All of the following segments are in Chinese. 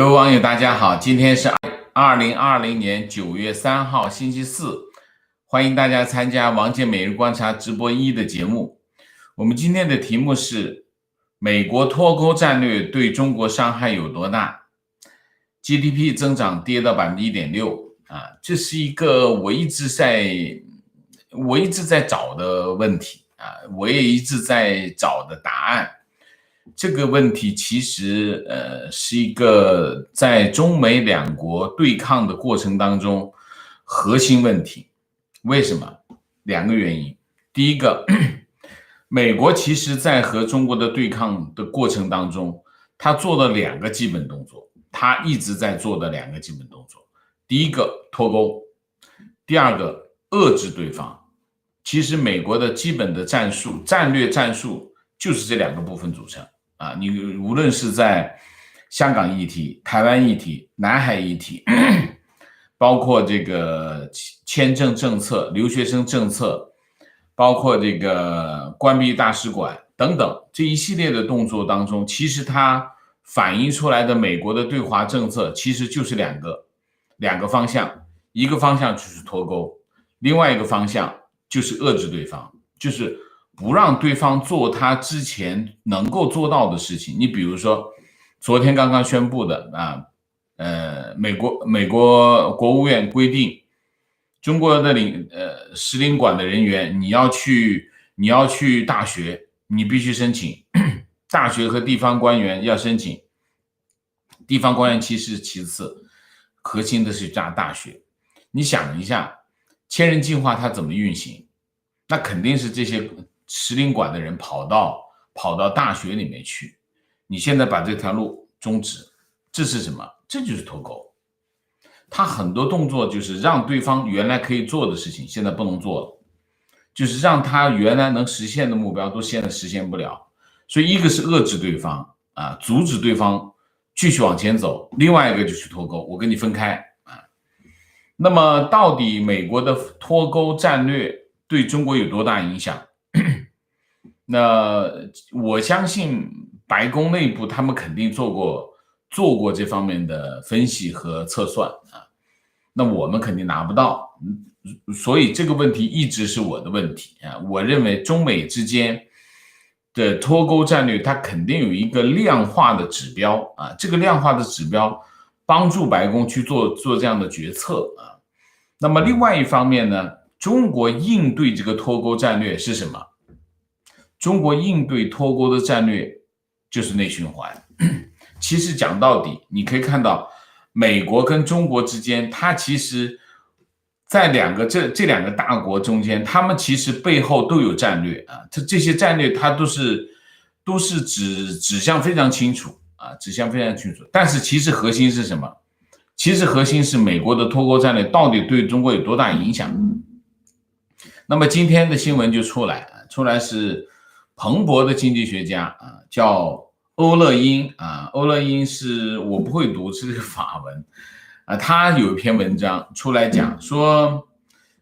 各位网友，大家好，今天是2020年9月3号，星期四，欢迎大家参加王健每日观察直播1的节目。我们今天的题目是：美国脱钩战略对中国伤害有多大 ？GDP 增长跌到 1.6%，这是一个我一直在找的问题我也一直在找的答案。这个问题其实是一个在中美两国对抗的过程当中核心问题。为什么？两个原因。第一个，美国其实在和中国的对抗的过程当中，他做了两个基本动作，他一直在做的两个基本动作。第一个脱钩，第二个遏制对方。其实美国的基本的战略战术就是这两个部分组成你无论是在香港议题、台湾议题、南海议题，包括这个签证政策、留学生政策，包括这个关闭大使馆等等这一系列的动作当中，其实它反映出来的美国的对华政策其实就是两个方向，一个方向就是脱钩，另外一个方向就是遏制对方，就是不让对方做他之前能够做到的事情。你比如说昨天刚刚宣布的美国国务院规定，中国的使领馆的人员，你要去大学，你必须申请，大学和地方官员要申请，地方官员其实其次，核心的是大学。你想一下，千人计划它怎么运行？那肯定是这些使领馆的人跑到大学里面去。你现在把这条路终止，这是什么？这就是脱钩。他很多动作就是让对方原来可以做的事情现在不能做了，就是让他原来能实现的目标都现在实现不了。所以一个是遏制对方阻止对方继续往前走，另外一个就是脱钩，我跟你分开那么到底美国的脱钩战略对中国有多大影响？那我相信白宫内部他们肯定做过这方面的分析和测算那我们肯定拿不到，所以这个问题一直是我的问题我认为中美之间的脱钩战略它肯定有一个量化的指标这个量化的指标帮助白宫去做这样的决策那么另外一方面呢，中国应对这个脱钩战略是什么？中国应对脱钩的战略就是内循环。其实讲到底，你可以看到美国跟中国之间，它其实在这两个大国中间，他们其实背后都有战略这些战略它都是指向非常清楚指向非常清楚。但是其实核心是什么？其实核心是美国的脱钩战略到底对中国有多大影响？那么今天的新闻就出来是彭博的经济学家叫欧乐英欧乐英是我不会读，是法文他有一篇文章出来讲说，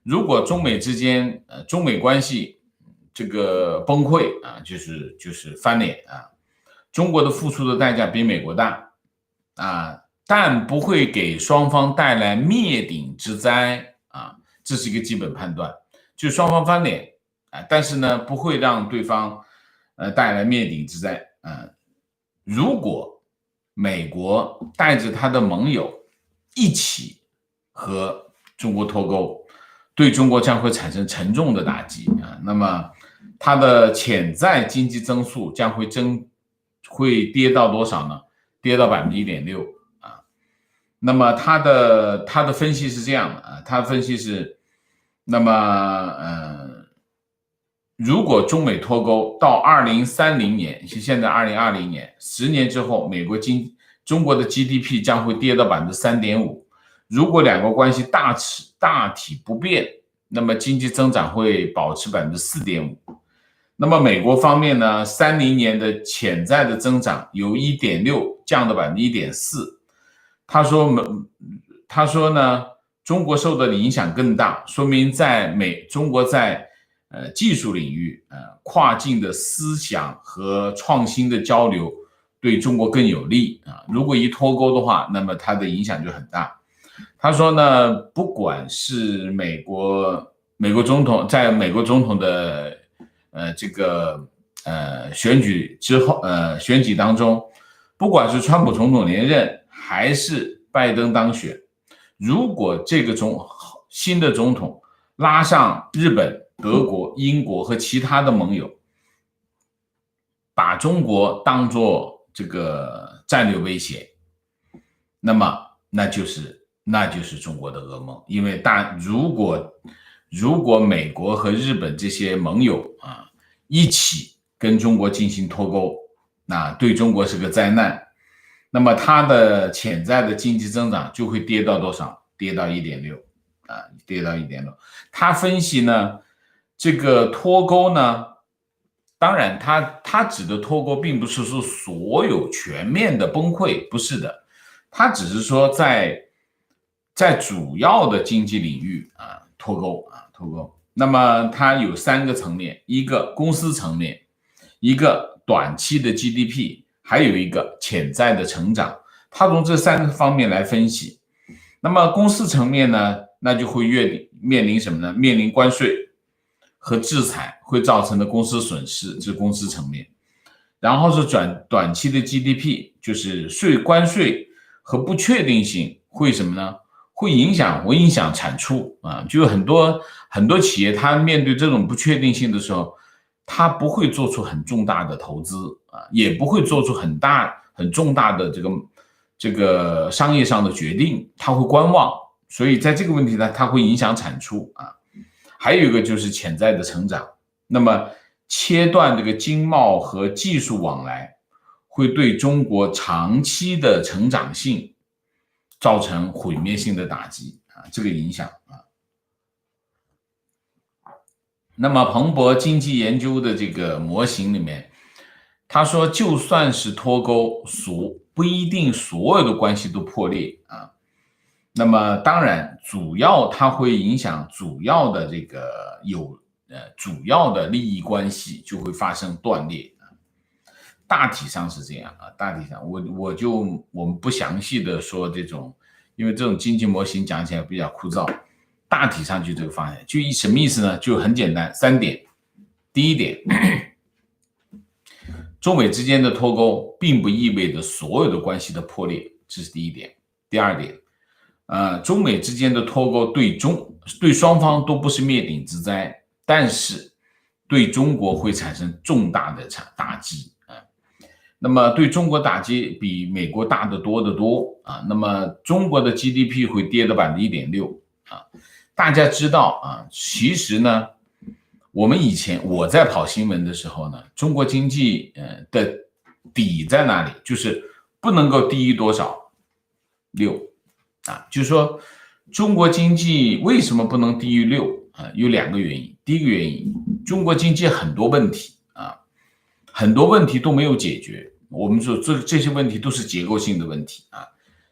如果中美之间中美关系这个崩溃就是翻脸中国的付出的代价比美国大但不会给双方带来灭顶之灾这是一个基本判断，就双方翻脸但是呢不会让对方带来灭顶之灾如果美国带着他的盟友一起和中国脱钩，对中国将会产生沉重的打击那么它的潜在经济增速将会跌到多少呢？跌到 1.6%那么他的分析是这样的他分析是，那么如果中美脱钩到2030年，现在2020年，10年之后，中国的 GDP 将会跌到 3.5%。如果两国关系大体不变，那么经济增长会保持 4.5%。那么美国方面呢，30年的潜在的增长由 1.6 降到 1.4%。他说呢，中国受到的影响更大，说明中国在技术领域跨境的思想和创新的交流对中国更有利啊。如果一脱钩的话，那么它的影响就很大。他说呢，不管是美国总统在美国总统的选举之后选举当中，不管是川普总统连任还是拜登当选，如果这个新的总统拉上日本、德国、英国和其他的盟友，把中国当作这个战略威胁，那么那就是中国的噩梦。因为如果美国和日本这些盟友一起跟中国进行脱钩，那对中国是个灾难。那么它的潜在的经济增长就会跌到多少？跌到 1.6 跌到 1.6。他分析呢，这个脱钩呢，当然他指的脱钩并不是说所有全面的崩溃，不是的，他只是说在主要的经济领域脱钩。那么它有3个层面，一个公司层面，一个短期的 GDP， 还有一个潜在的成长。他从这3个方面来分析。那么公司层面呢，那就会面临什么呢？面临关税和制裁会造成的公司损失，这是公司层面。然后是短期的 GDP， 就是关税和不确定性会什么呢？会影响产出就很多企业，它面对这种不确定性的时候，它不会做出很重大的投资也不会做出很重大的这个商业上的决定，它会观望。所以在这个问题呢，它会影响产出还有一个就是潜在的成长。那么切断这个经贸和技术往来，会对中国长期的成长性造成毁灭性的打击这个影响那么彭博经济研究的这个模型里面，他说就算是脱钩，不一定所有的关系都破裂那么当然主要它会影响主要的主要的利益关系就会发生断裂大体上是这样大体上我们不详细的说这种，因为这种经济模型讲起来比较枯燥，大体上就这个方向。就什么意思呢？就很简单，3点。第一点，中美之间的脱钩并不意味着所有的关系的破裂，这是第一点。第二点，中美之间的脱钩对双方都不是灭顶之灾，但是对中国会产生重大的打击那么对中国打击比美国大得多得多那么中国的 GDP 会跌到 1.6% 大家知道其实呢，我在跑新闻的时候呢，中国经济的底在哪里？就是不能够低于多少？6就是说中国经济为什么不能低于6有2个原因。第一个原因，中国经济很多问题很多问题都没有解决。我们说这些问题都是结构性的问题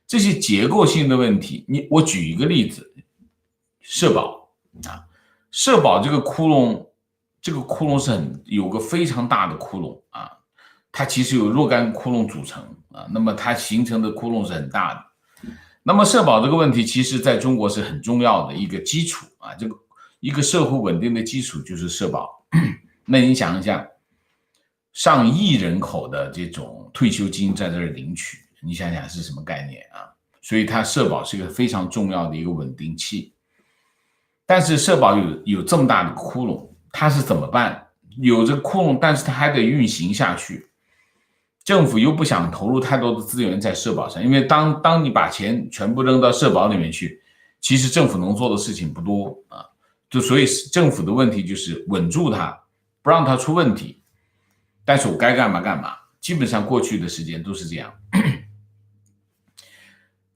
这些结构性的问题，我举一个例子，社保社保这个窟窿是有个非常大的窟窿它其实有若干窟窿组成那么它形成的窟窿是很大的。那么社保这个问题，其实在中国是很重要的一个基础这个一个社会稳定的基础就是社保那你想一下，上亿人口的这种退休金在这儿领取，你想想是什么概念所以它社保是一个非常重要的一个稳定器。但是社保有这么大的窟窿，它是怎么办？有这个窟窿，但是它还得运行下去。政府又不想投入太多的资源在社保上，因为当你把钱全部扔到社保里面去，其实政府能做的事情不多所以政府的问题就是稳住它，不让它出问题。但是我该干嘛干嘛，基本上过去的时间都是这样。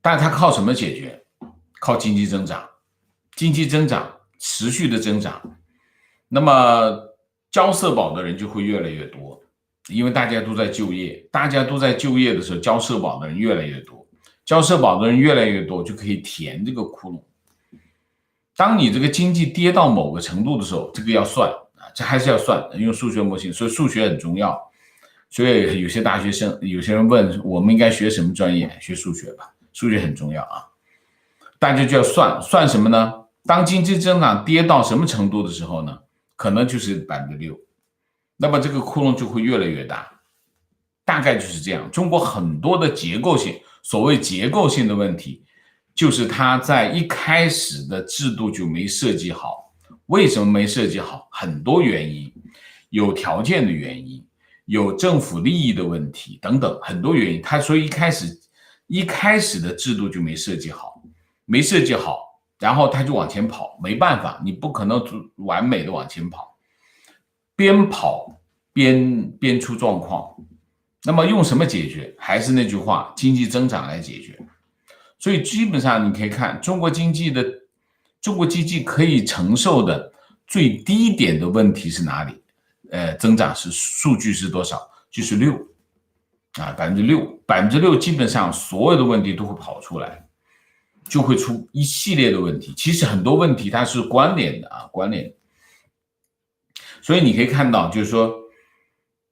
但是它靠什么解决？靠经济增长，持续的增长。那么交社保的人就会越来越多，因为大家都在就业，的时候，交社保的人越来越多，就可以填这个窟窿。当你这个经济跌到某个程度的时候，这个要算这还是要算，用数学模型，所以数学很重要。所以有些大学生，有些人问我们应该学什么专业？学数学吧，数学很重要啊。大家就要算什么呢？当经济增长跌到什么程度的时候呢？可能就是6%，那么这个窟窿就会越来越大，大概就是这样。中国很多的结构性，所谓结构性的问题，就是它在一开始的制度就没设计好。为什么没设计好？很多原因，有条件的原因，有政府利益的问题等等，很多原因。它所以一开始的制度就没设计好，没设计好，然后它就往前跑，没办法，你不可能完美的往前跑，边跑边出状况。那么用什么解决？还是那句话，经济增长来解决。所以基本上你可以看中国经济可以承受的最低点的问题是哪里？增长是数据是多少？就是6啊，6%，6%基本上所有的问题都会跑出来，就会出一系列的问题。其实很多问题它是关联的啊，关联。所以你可以看到，就是说，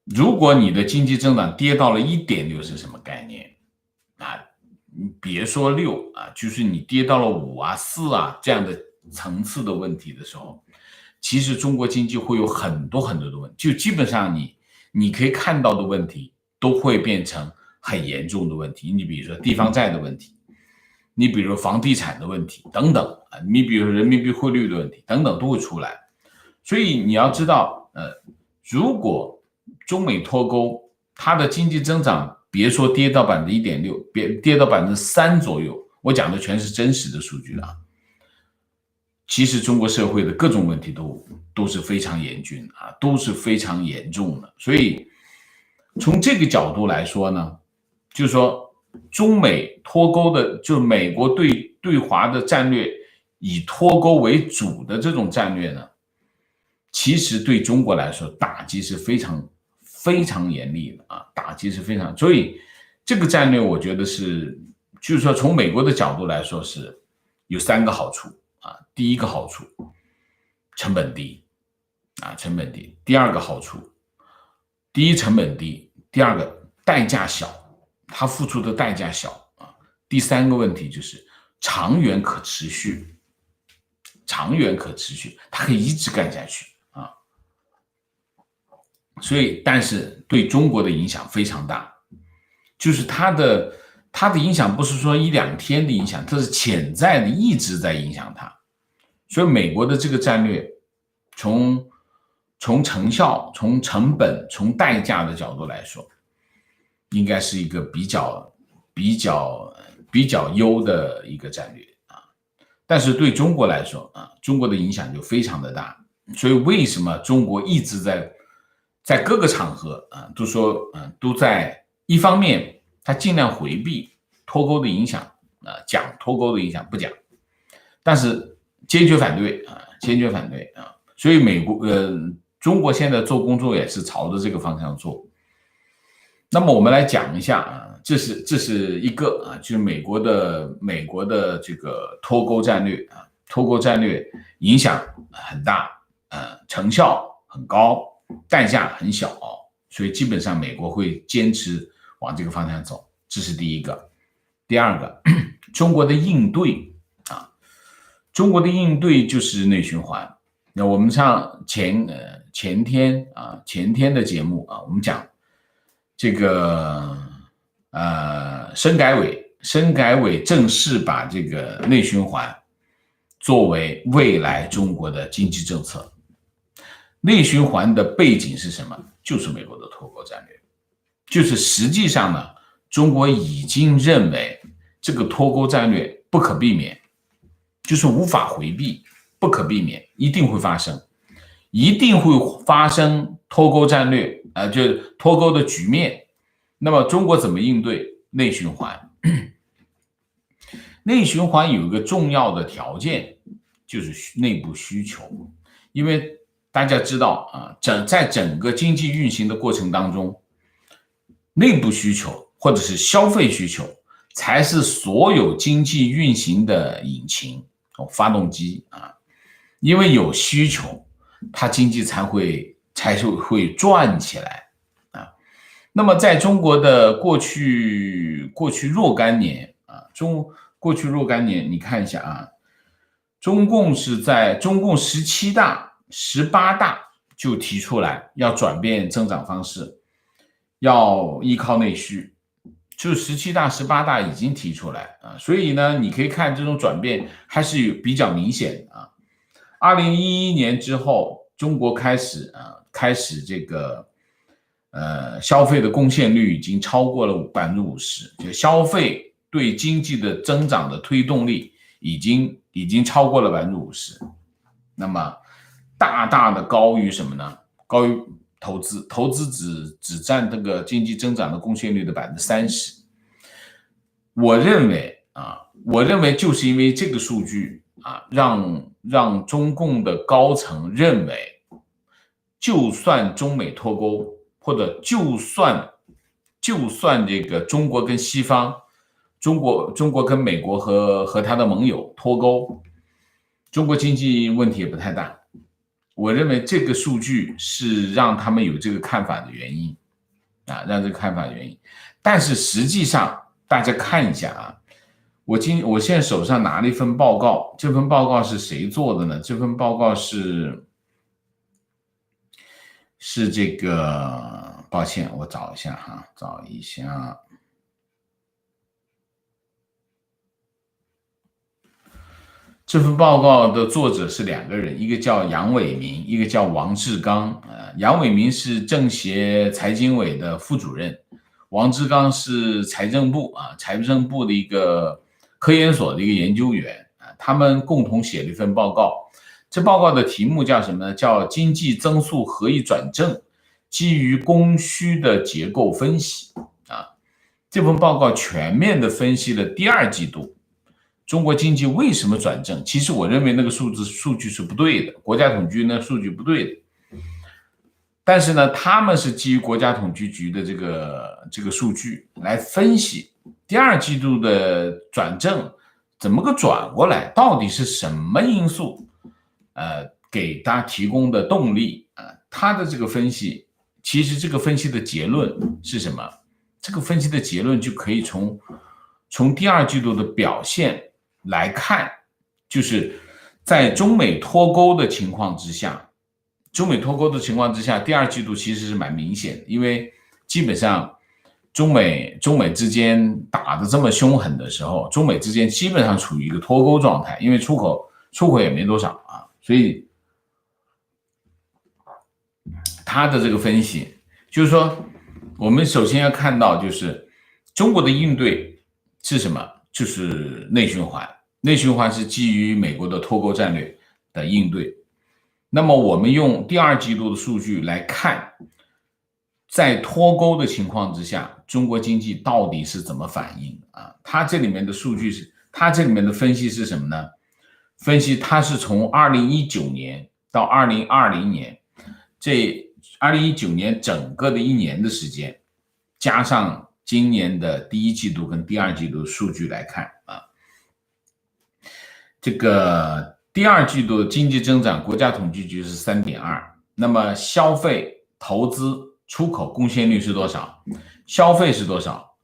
如果你的经济增长跌到了1.6是什么概念啊？你别说6啊，就是你跌到了5啊、4啊这样的层次的问题的时候，其实中国经济会有很多很多的问题，就基本上你可以看到的问题都会变成很严重的问题。你比如说地方债的问题，你比如房地产的问题等等啊，你比如人民币汇率的问题等等都会出来。所以你要知道，如果中美脱钩，它的经济增长别说跌到1.6%，别跌到3%左右，我讲的全是真实的数据了。其实中国社会的各种问题都是非常严峻啊，都是非常严重的。所以从这个角度来说呢，就是说中美脱钩的，就是美国对华的战略以脱钩为主的这种战略呢，其实对中国来说打击是非常严厉的啊，打击是非常，所以这个战略我觉得是，就是说从美国的角度来说是有3个好处啊。第一个好处，成本低啊，成本低。第二个好处，第一成本低，第二个代价小，它付出的代价小啊。第三个问题就是长远可持续，长远可持续，它可以一直干下去。所以，但是对中国的影响非常大，就是它的影响不是说1、2天的影响，它是潜在的，一直在影响它。所以，美国的这个战略，从成效、从成本、从代价的角度来说，应该是一个比较优的一个战略啊。但是对中国来说啊，中国的影响就非常的大。所以，为什么中国一直在各个场合啊，都在一方面，他尽量回避脱钩的影响啊，讲脱钩的影响不讲，但是坚决反对啊，坚决反对啊。所以中国现在做工作也是朝着这个方向做。那么我们来讲一下啊，这是一个啊，就是美国的这个脱钩战略啊，脱钩战略影响很大，成效很高。代价很小，所以基本上美国会坚持往这个方向走，这是第一个。第二个，中国的应对啊，中国的应对就是内循环。那我们上前天的节目啊，我们讲这个深改委正式把这个内循环作为未来中国的经济政策。内循环的背景是什么？就是美国的脱钩战略，就是实际上呢，中国已经认为这个脱钩战略不可避免，就是无法回避，不可避免，一定会发生，一定会发生脱钩战略就是脱钩的局面。那么中国怎么应对内循环？内循环有一个重要的条件，就是内部需求，因为大家知道啊，在整个经济运行的过程当中，内部需求或者是消费需求才是所有经济运行的引擎发动机啊。因为有需求，它经济才会转起来啊。那么在中国的过去若干年啊，过去若干年，你看一下啊，中共17大、18大就提出来要转变增长方式，要依靠内需，就17大、18大已经提出来啊，所以呢，你可以看这种转变还是比较明显的啊。2011年之后，中国开始这个消费的贡献率已经超过了50%，就消费对经济的增长的推动力已经超过了50%，那么大大的高于什么呢？高于投资，投资只占这个经济增长的贡献率的30%。我认为就是因为这个数据啊，让中共的高层认为，就算中美脱钩，或者就算这个中国跟西方，中国跟美国和他的盟友脱钩，中国经济问题也不太大。我认为这个数据是让他们有这个看法的原因啊，让这个看法的原因。但是实际上，大家看一下啊，我现在手上拿了一份报告，这份报告是谁做的呢？这份报告是这个，抱歉，我找一下。这份报告的作者是2个人，一个叫杨伟民，一个叫王志刚。杨伟民是政协财经委的副主任，王志刚是财政部的一个科研所的一个研究员啊，他们共同写了一份报告。这报告的题目叫什么呢？叫经济增速何以转正，基于供需的结构分析啊。这份报告全面的分析了第2季度中国经济为什么转正。其实我认为那个数据是不对的，国家统计局那数据不对的。但是呢，他们是基于国家统计局的这个数据来分析第2季度的转正怎么个转过来，到底是什么因素给大家提供的动力啊？他的这个分析，其实这个分析的结论是什么？这个分析的结论就可以从第2季度的表现来看，就是在中美脱钩的情况之下，第2季度其实是蛮明显的，因为基本上中美之间打得这么凶狠的时候，中美之间基本上处于一个脱钩状态，因为出口也没多少啊，所以他的这个分析就是说，我们首先要看到，就是中国的应对是什么？就是内循环。内循环是基于美国的脱钩战略的应对。那么我们用第2季度的数据来看，在脱钩的情况之下，中国经济到底是怎么反应啊？它这里面的数据是，它这里面的分析是什么呢？分析它是从2019年到2020年，这2019年整个的1年的时间，加上今年的第1季度跟第2季度的数据来看啊，这个第2季度的经济增长，国家统计局是 3.2%， 那么消费、投资、出口贡献率是多少？消费是多少？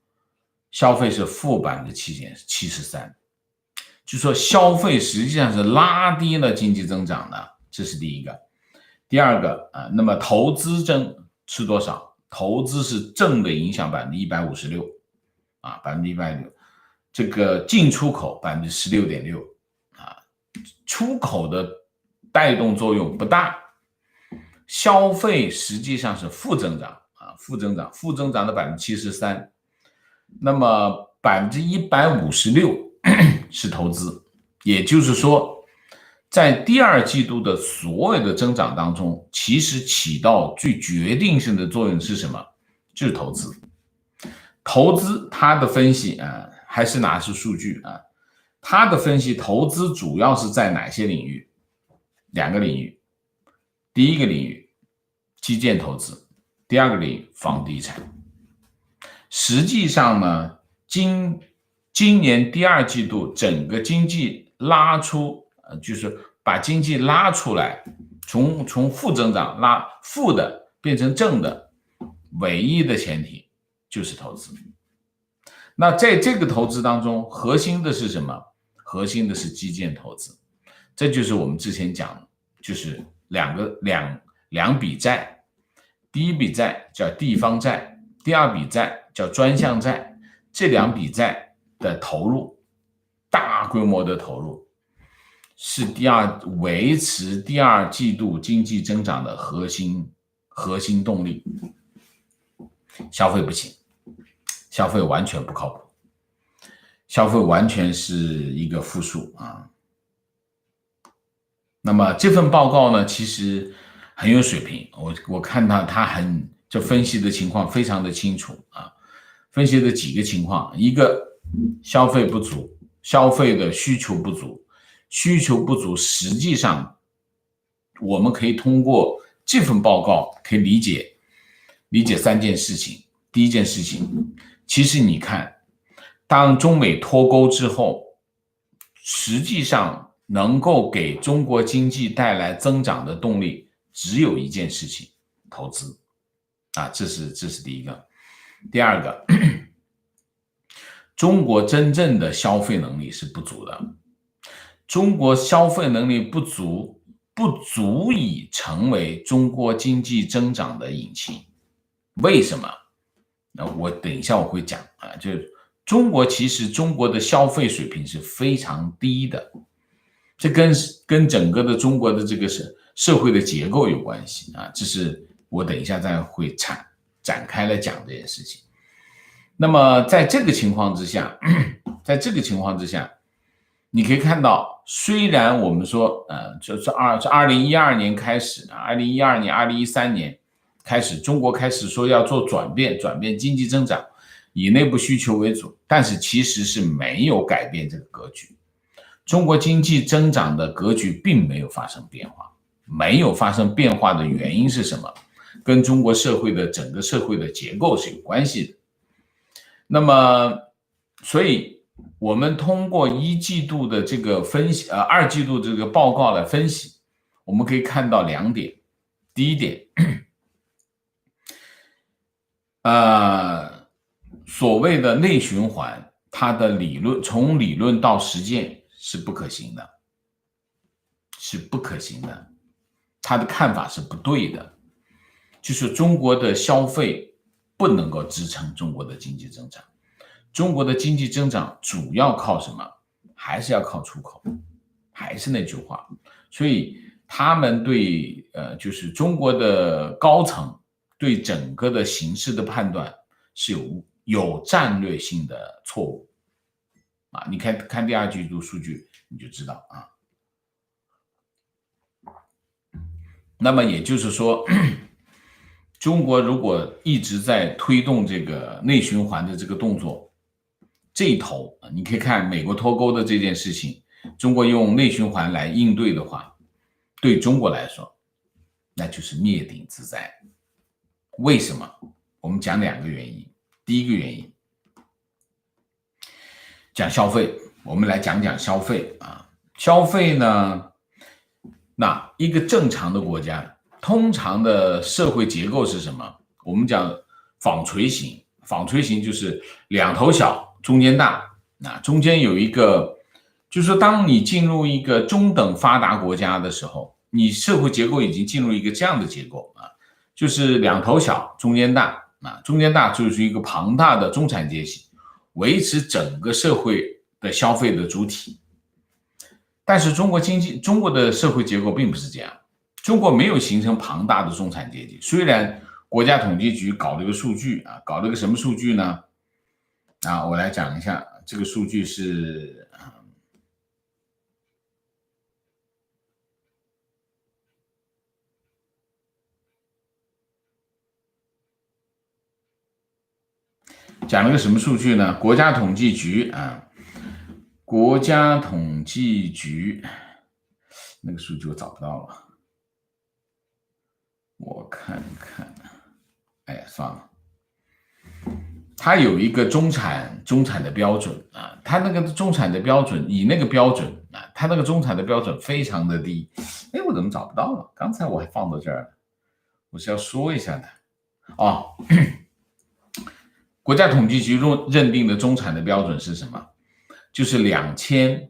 消费是负73%，就说消费实际上是拉低了经济增长的，这是第一个。第二个那么投资增是多少？投资是正的影响156%啊，156%。这个进出口16.6%啊，出口的带动作用不大。消费实际上是负增长啊，负增长的73%。那么156%是投资，也就是说，在第2季度的所有的增长当中，其实起到最决定性的作用是什么？就是投资。投资它的分析还是拿出数据啊，它的分析投资主要是在哪些领域？2个领域。第一个领域基建投资，第2个领域房地产。实际上呢，今年第2季度整个经济拉出，就是把经济拉出来，从负增长负的变成正的，唯一的前提就是投资。那在这个投资当中，核心的是什么？核心的是基建投资。这就是我们之前讲的，就是两笔债，第一笔债叫地方债，第二笔债叫专项债。这两笔债的投入，大规模的投入，是维持第二季度经济增长的核心动力。消费不行，消费完全不靠谱，消费完全是一个负数啊。那么这份报告呢，其实很有水平，我看到他这分析的情况非常的清楚啊，分析的几个情况，一个消费不足，消费的需求不足，需求不足，实际上我们可以通过这份报告可以理解三件事情。第一件事情，其实你看，当中美脱钩之后，实际上能够给中国经济带来增长的动力只有一件事情，投资啊，这是第一个。第二个，中国真正的消费能力是不足的，中国消费能力不足以成为中国经济增长的引擎。为什么？那我等一下我会讲啊，就是中国的消费水平是非常低的，这跟整个的中国的这个社会的结构有关系啊，这是我等一下再会展开来讲这件事情。那么在这个情况之下，你可以看到，虽然我们说就是2012年开始，2012年、2013年开始，中国开始说要做转变经济增长，以内部需求为主，但是其实是没有改变这个格局。中国经济增长的格局并没有发生变化，没有发生变化的原因是什么？跟中国整个社会的结构是有关系的。那么，所以我们通过一季度的这个分析，二季度这个报告来分析，我们可以看到两点。第一点，所谓的内循环，它的从理论到实践是不可行的，他的看法是不对的，就是中国的消费不能够支撑中国的经济增长，中国的经济增长主要靠什么？还是要靠出口，还是那句话。所以他们对就是中国的高层对整个的形势的判断是有战略性的错误啊！你看第二季度数据你就知道啊。那么也就是说，中国如果一直在推动这个内循环的这个动作，这一头你可以看美国脱钩的这件事情，中国用内循环来应对的话，对中国来说那就是灭顶之灾。为什么？我们讲两个原因。第一个原因，讲消费，我们来讲消费啊。消费呢，那一个正常的国家，通常的社会结构是什么？我们讲纺锤形，纺锤形就是两头小，中间大。那中间有一个，就是说，当你进入一个中等发达国家的时候，你社会结构已经进入一个这样的结构啊，就是两头小，中间大。中间大就是一个庞大的中产阶级，维持整个社会的消费的主体。但是中国的社会结构并不是这样，中国没有形成庞大的中产阶级。虽然国家统计局搞了一个数据啊，搞了个什么数据呢？我来讲一下，这个数据是讲了个什么数据呢？国家统计局那个数据我找不到了，我看看，哎呀，算了。它有一个中产的标准啊，它那个中产的标准，以那个标准啊，它那个中产的标准非常的低。哎，我怎么找不到了？刚才我还放到这儿了，我是要说一下的哦。国家统计局认定的中产的标准是什么？就是2000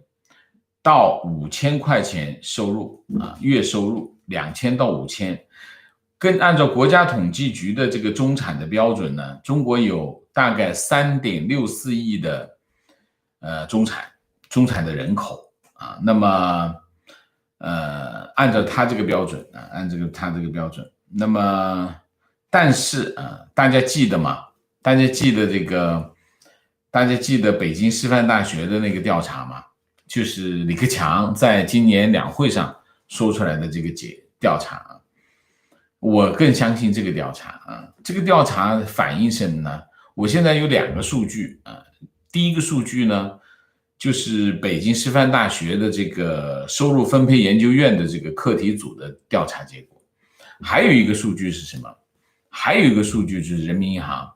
到5000块钱收入啊，月收入2000到5000。按照国家统计局的这个中产的标准呢，中国有大概3.64亿的中产的人口啊。那么按照他这个标准啊，他这个标准，那么但是大家记得吗？大家记得北京师范大学的那个调查吗？就是李克强在今年两会上说出来的这个调查啊。我更相信这个调查啊。这个调查反映什么呢？我现在有2个数据啊。第一个数据呢，就是北京师范大学的这个收入分配研究院的这个课题组的调查结果。还有一个数据是什么？还有一个数据就是人民银行。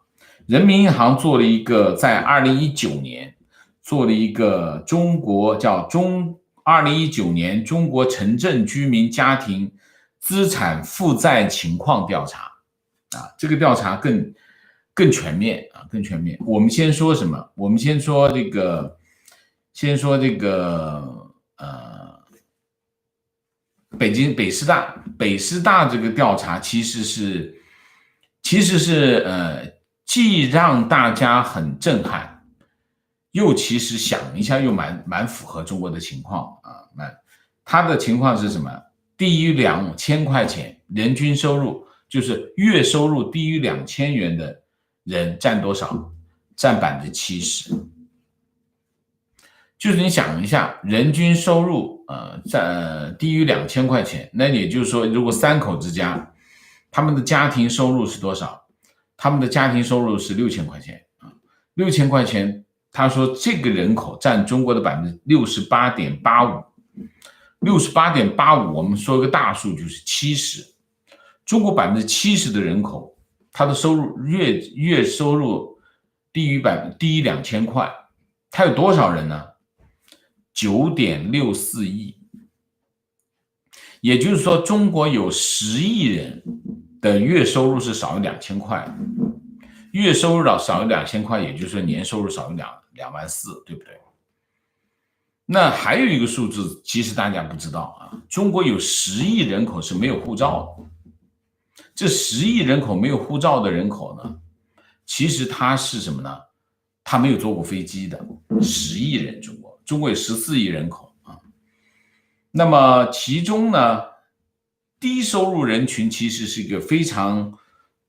人民银行做了一个在2019年做了一个2019年中国城镇居民家庭资产负债情况调查啊。这个调查更全面啊，更全面。我们先说什么？我们先说这个北师大这个调查其实是既让大家很震撼，又其实想一下又蛮符合中国的情况啊。他的情况是什么？低于2000块钱人均收入，就是月收入低于2000元的人占多少？占70%。就是你想一下，人均收入低于2000块钱，那也就是说，如果3口之家，他们的家庭收入是多少？他们的家庭收入是6000块钱啊，6000块钱。他说这个人口占中国的68.85%，68.85%，我们说个大数就是70%。中国70%的人口，他的收入月收入低于2000块，他有多少人呢？9.64亿。也就是说，中国有10亿人的月收入是少于2000块的，月收入少于2000块，也就是说年收入少于2.4万，对不对？那还有一个数字，其实大家不知道啊，中国有10亿人口是没有护照的。这10亿人口没有护照的人口呢，其实他是什么呢？他没有坐过飞机的。10亿人，中国有14亿人口啊。那么其中呢，低收入人群其实是一个非常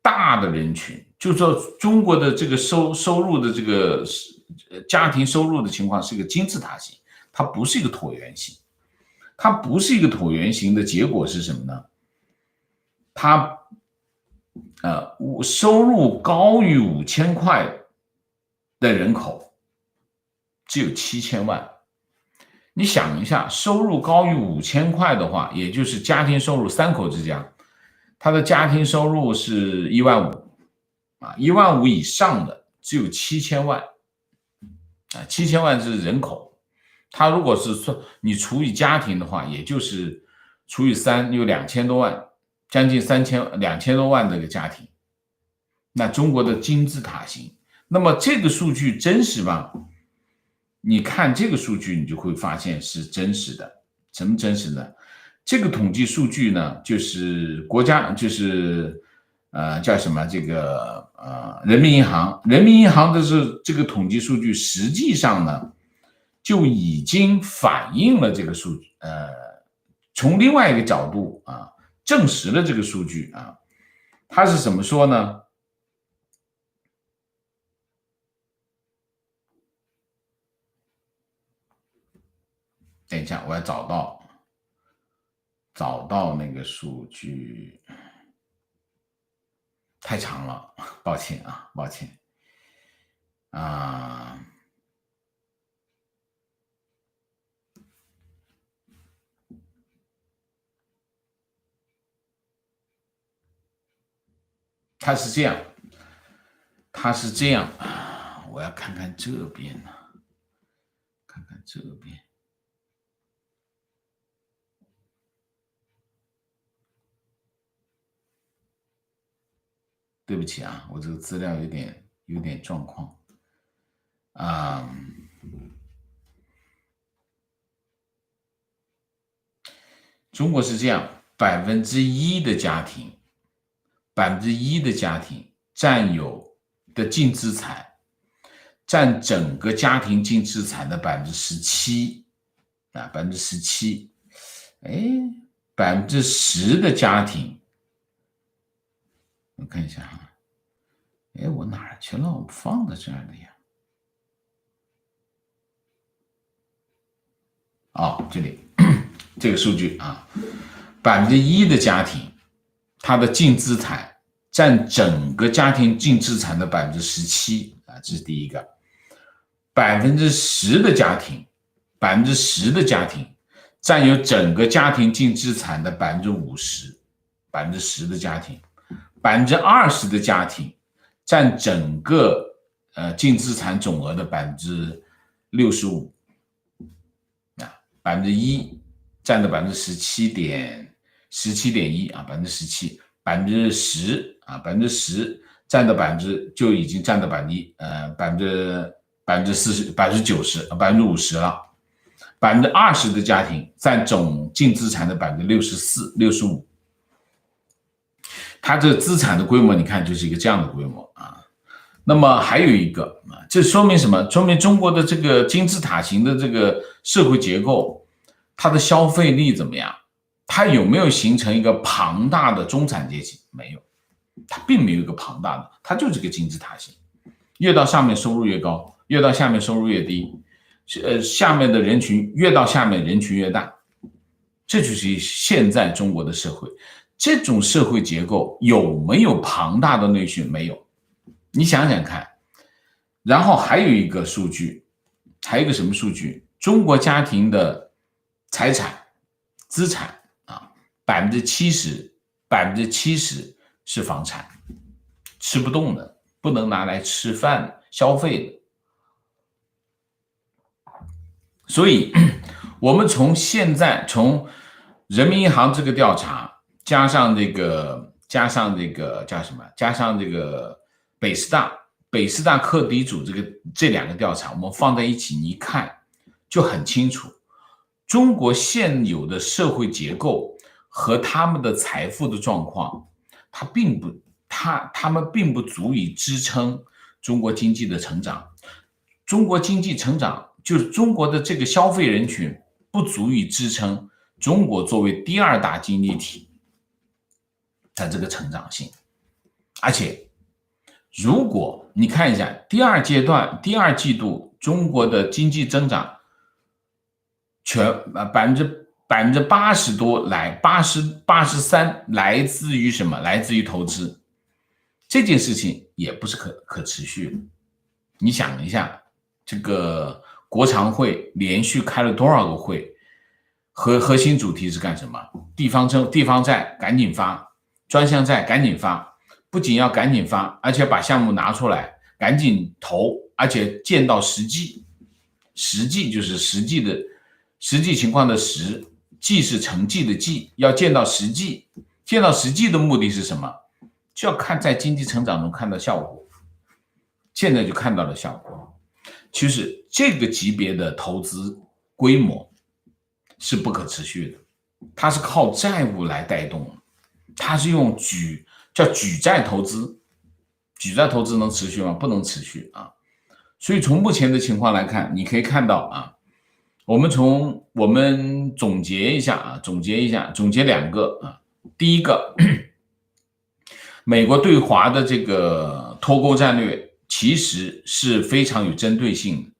大的人群，就是说中国的这个收入的这个家庭收入的情况是一个金字塔型，它不是一个椭圆形。它不是一个椭圆形的结果是什么呢？它收入高于5000块的人口只有7000万。你想一下，收入高于5000块的话，也就是家庭收入3口之家，他的家庭收入是15000啊，15000以上的只有7000万啊，7000万是人口。他如果是说你除以家庭的话，也就是除以3，有2000多万，将近2000多万的一个家庭。那中国的金字塔型，那么这个数据真实吗？你看这个数据，你就会发现是真实的。什么真实的？这个统计数据呢，就是国家就是叫什么这个人民银行的这个统计数据，实际上呢就已经反映了这个数据，从另外一个角度啊证实了这个数据啊。他是怎么说呢？等一下，我要找到那个数据，太长了，抱歉啊，抱歉啊。它是这样啊，我要看看这边呢，看看这边。对不起啊，我这个资料有点有点状况啊。中国是这样，1%的家庭，1%的家庭占有的净资产，占整个家庭净资产的17%啊，17%。10%的家庭，我看一下哈，我哪儿去了？我放在这儿了呀。这里这个数据啊，1%的家庭，它的净资产占整个家庭净资产的17%啊，这是第一个。10%的家庭，10%的家庭占有整个家庭净资产的50%，10%的家庭，20%的家庭占整个净资产总额的65%，啊，1%占的17.1%啊，17%，10%啊，10%占的就已经占到90%，50%了。20%的家庭占总净资产的64%、65%，它这资产的规模，你看就是一个这样的规模啊。那么还有一个啊，这说明什么？说明中国的这个金字塔型的这个社会结构，它的消费力怎么样？它有没有形成一个庞大的中产阶级？没有，它并没有一个庞大的，它就是个金字塔型，越到上面收入越高，越到下面收入越低，下面的人群越到下面人群越大，这就是现在中国的社会。这种社会结构有没有庞大的内需？没有。你想想看，然后还有一个数据，还有一个什么数据？中国家庭的财产、资产啊，70%是房产，吃不动的，不能拿来吃饭消费的。所以，我们从人民银行这个调查，加上这个叫什么？加上这个北师大课题组这两个调查，我们放在一起，你一看就很清楚，中国现有的社会结构和他们的财富的状况，他们并不足以支撑中国经济的成长。中国经济成长就是中国的这个消费人群不足以支撑中国作为第二大经济体的这个成长性。而且如果你看一下第二季度中国的经济增长80%多83%来自于什么？来自于投资。这件事情也不是可持续的。你想一下，这个国常会连续开了多少个会，核心主题是干什么？地方债赶紧发，专项债赶紧发，不仅要赶紧发，而且把项目拿出来赶紧投，而且见到实际就是实际情况的实，计是成绩的计，要见到实际。见到实际的目的是什么？就要看在经济成长中看到效果。现在就看到了效果。其实这个级别的投资规模是不可持续的，它是靠债务来带动的，它是用举债投资。举债投资能持续吗？不能持续啊。所以从目前的情况来看，你可以看到啊，我们总结一下，总结两个啊。第一个，美国对华的这个脱钩战略其实是非常有针对性的，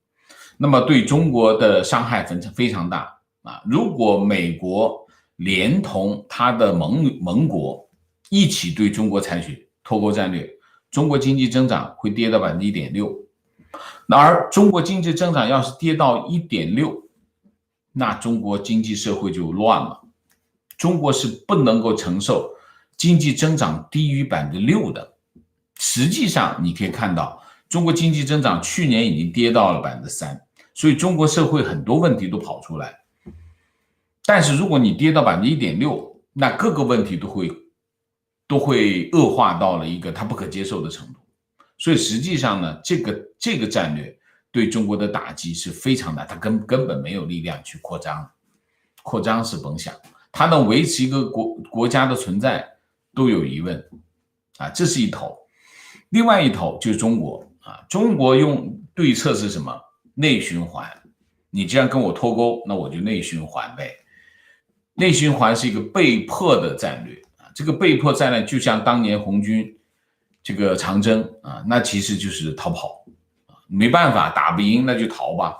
那么对中国的伤害非常大啊。如果美国连同他的盟国一起对中国采取脱钩战略，中国经济增长会跌到 1.6%。而中国经济增长要是跌到 1.6%， 那中国经济社会就乱了。中国是不能够承受经济增长低于 6% 的。实际上你可以看到，中国经济增长去年已经跌到了 3%， 所以中国社会很多问题都跑出来。但是如果你跌到 1.6%， 那各个问题都会恶化到了一个它不可接受的程度。所以实际上呢，这个战略对中国的打击是非常大，它根本没有力量去扩张，扩张是甭想，它能维持一个国家的存在都有疑问啊，这是一头。另外一头就是中国啊，中国用对策是什么？内循环。你既然跟我脱钩，那我就内循环呗。内循环是一个被迫的战略啊，这个被迫战略就像当年红军这个长征啊，那其实就是逃跑啊，没办法打不赢那就逃吧。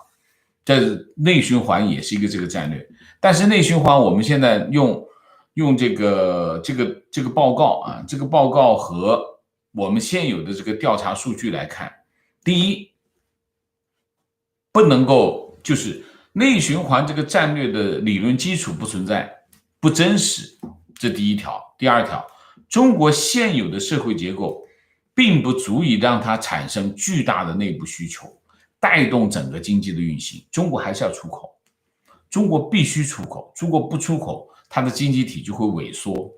这内循环也是一个这个战略，但是内循环我们现在用这个报告啊，这个报告和我们现有的这个调查数据来看，第一，不能够就是内循环这个战略的理论基础不存在，不真实，这第一条。第二条，中国现有的社会结构并不足以让它产生巨大的内部需求，带动整个经济的运行。中国还是要出口，中国必须出口，中国不出口，它的经济体就会萎缩，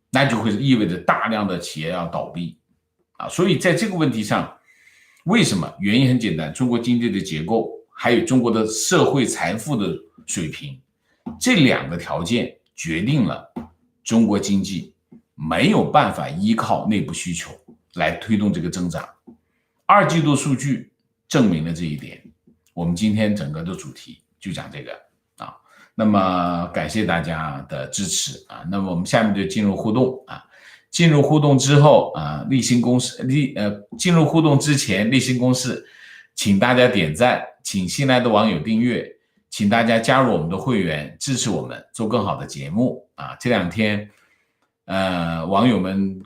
那就会意味着大量的企业要倒闭啊。所以在这个问题上，为什么？原因很简单，中国经济的结构，还有中国的社会财富的水平，这两个条件决定了中国经济没有办法依靠内部需求来推动这个增长。二季度数据证明了这一点。我们今天整个的主题就讲这个啊。那么感谢大家的支持啊。那么我们下面就进入互动啊。进入互动之后啊，例行公事进入互动之前，例行公事，请大家点赞，请新来的网友订阅，请大家加入我们的会员，支持我们做更好的节目啊。这两天网友们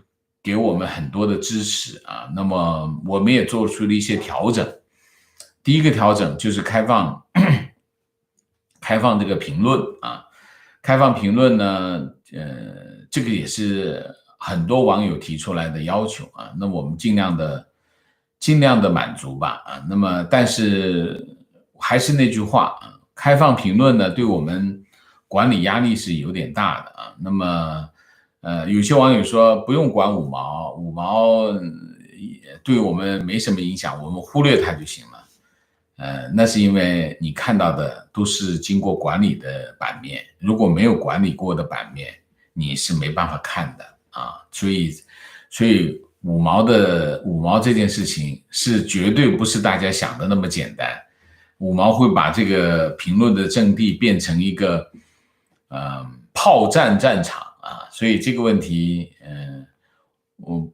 给我们很多的支持啊，那么我们也做出了一些调整。第一个调整就是开放这个评论啊，开放评论呢，这个也是很多网友提出来的要求啊，那我们尽量的满足吧啊。那么但是还是那句话啊，开放评论呢，对我们管理压力是有点大的啊。那么有些网友说不用管五毛对我们没什么影响，我们忽略它就行了。那是因为你看到的都是经过管理的版面，如果没有管理过的版面，你是没办法看的啊。所以五毛这件事情是绝对不是大家想的那么简单。五毛会把这个评论的阵地变成一个炮战战场啊，所以这个问题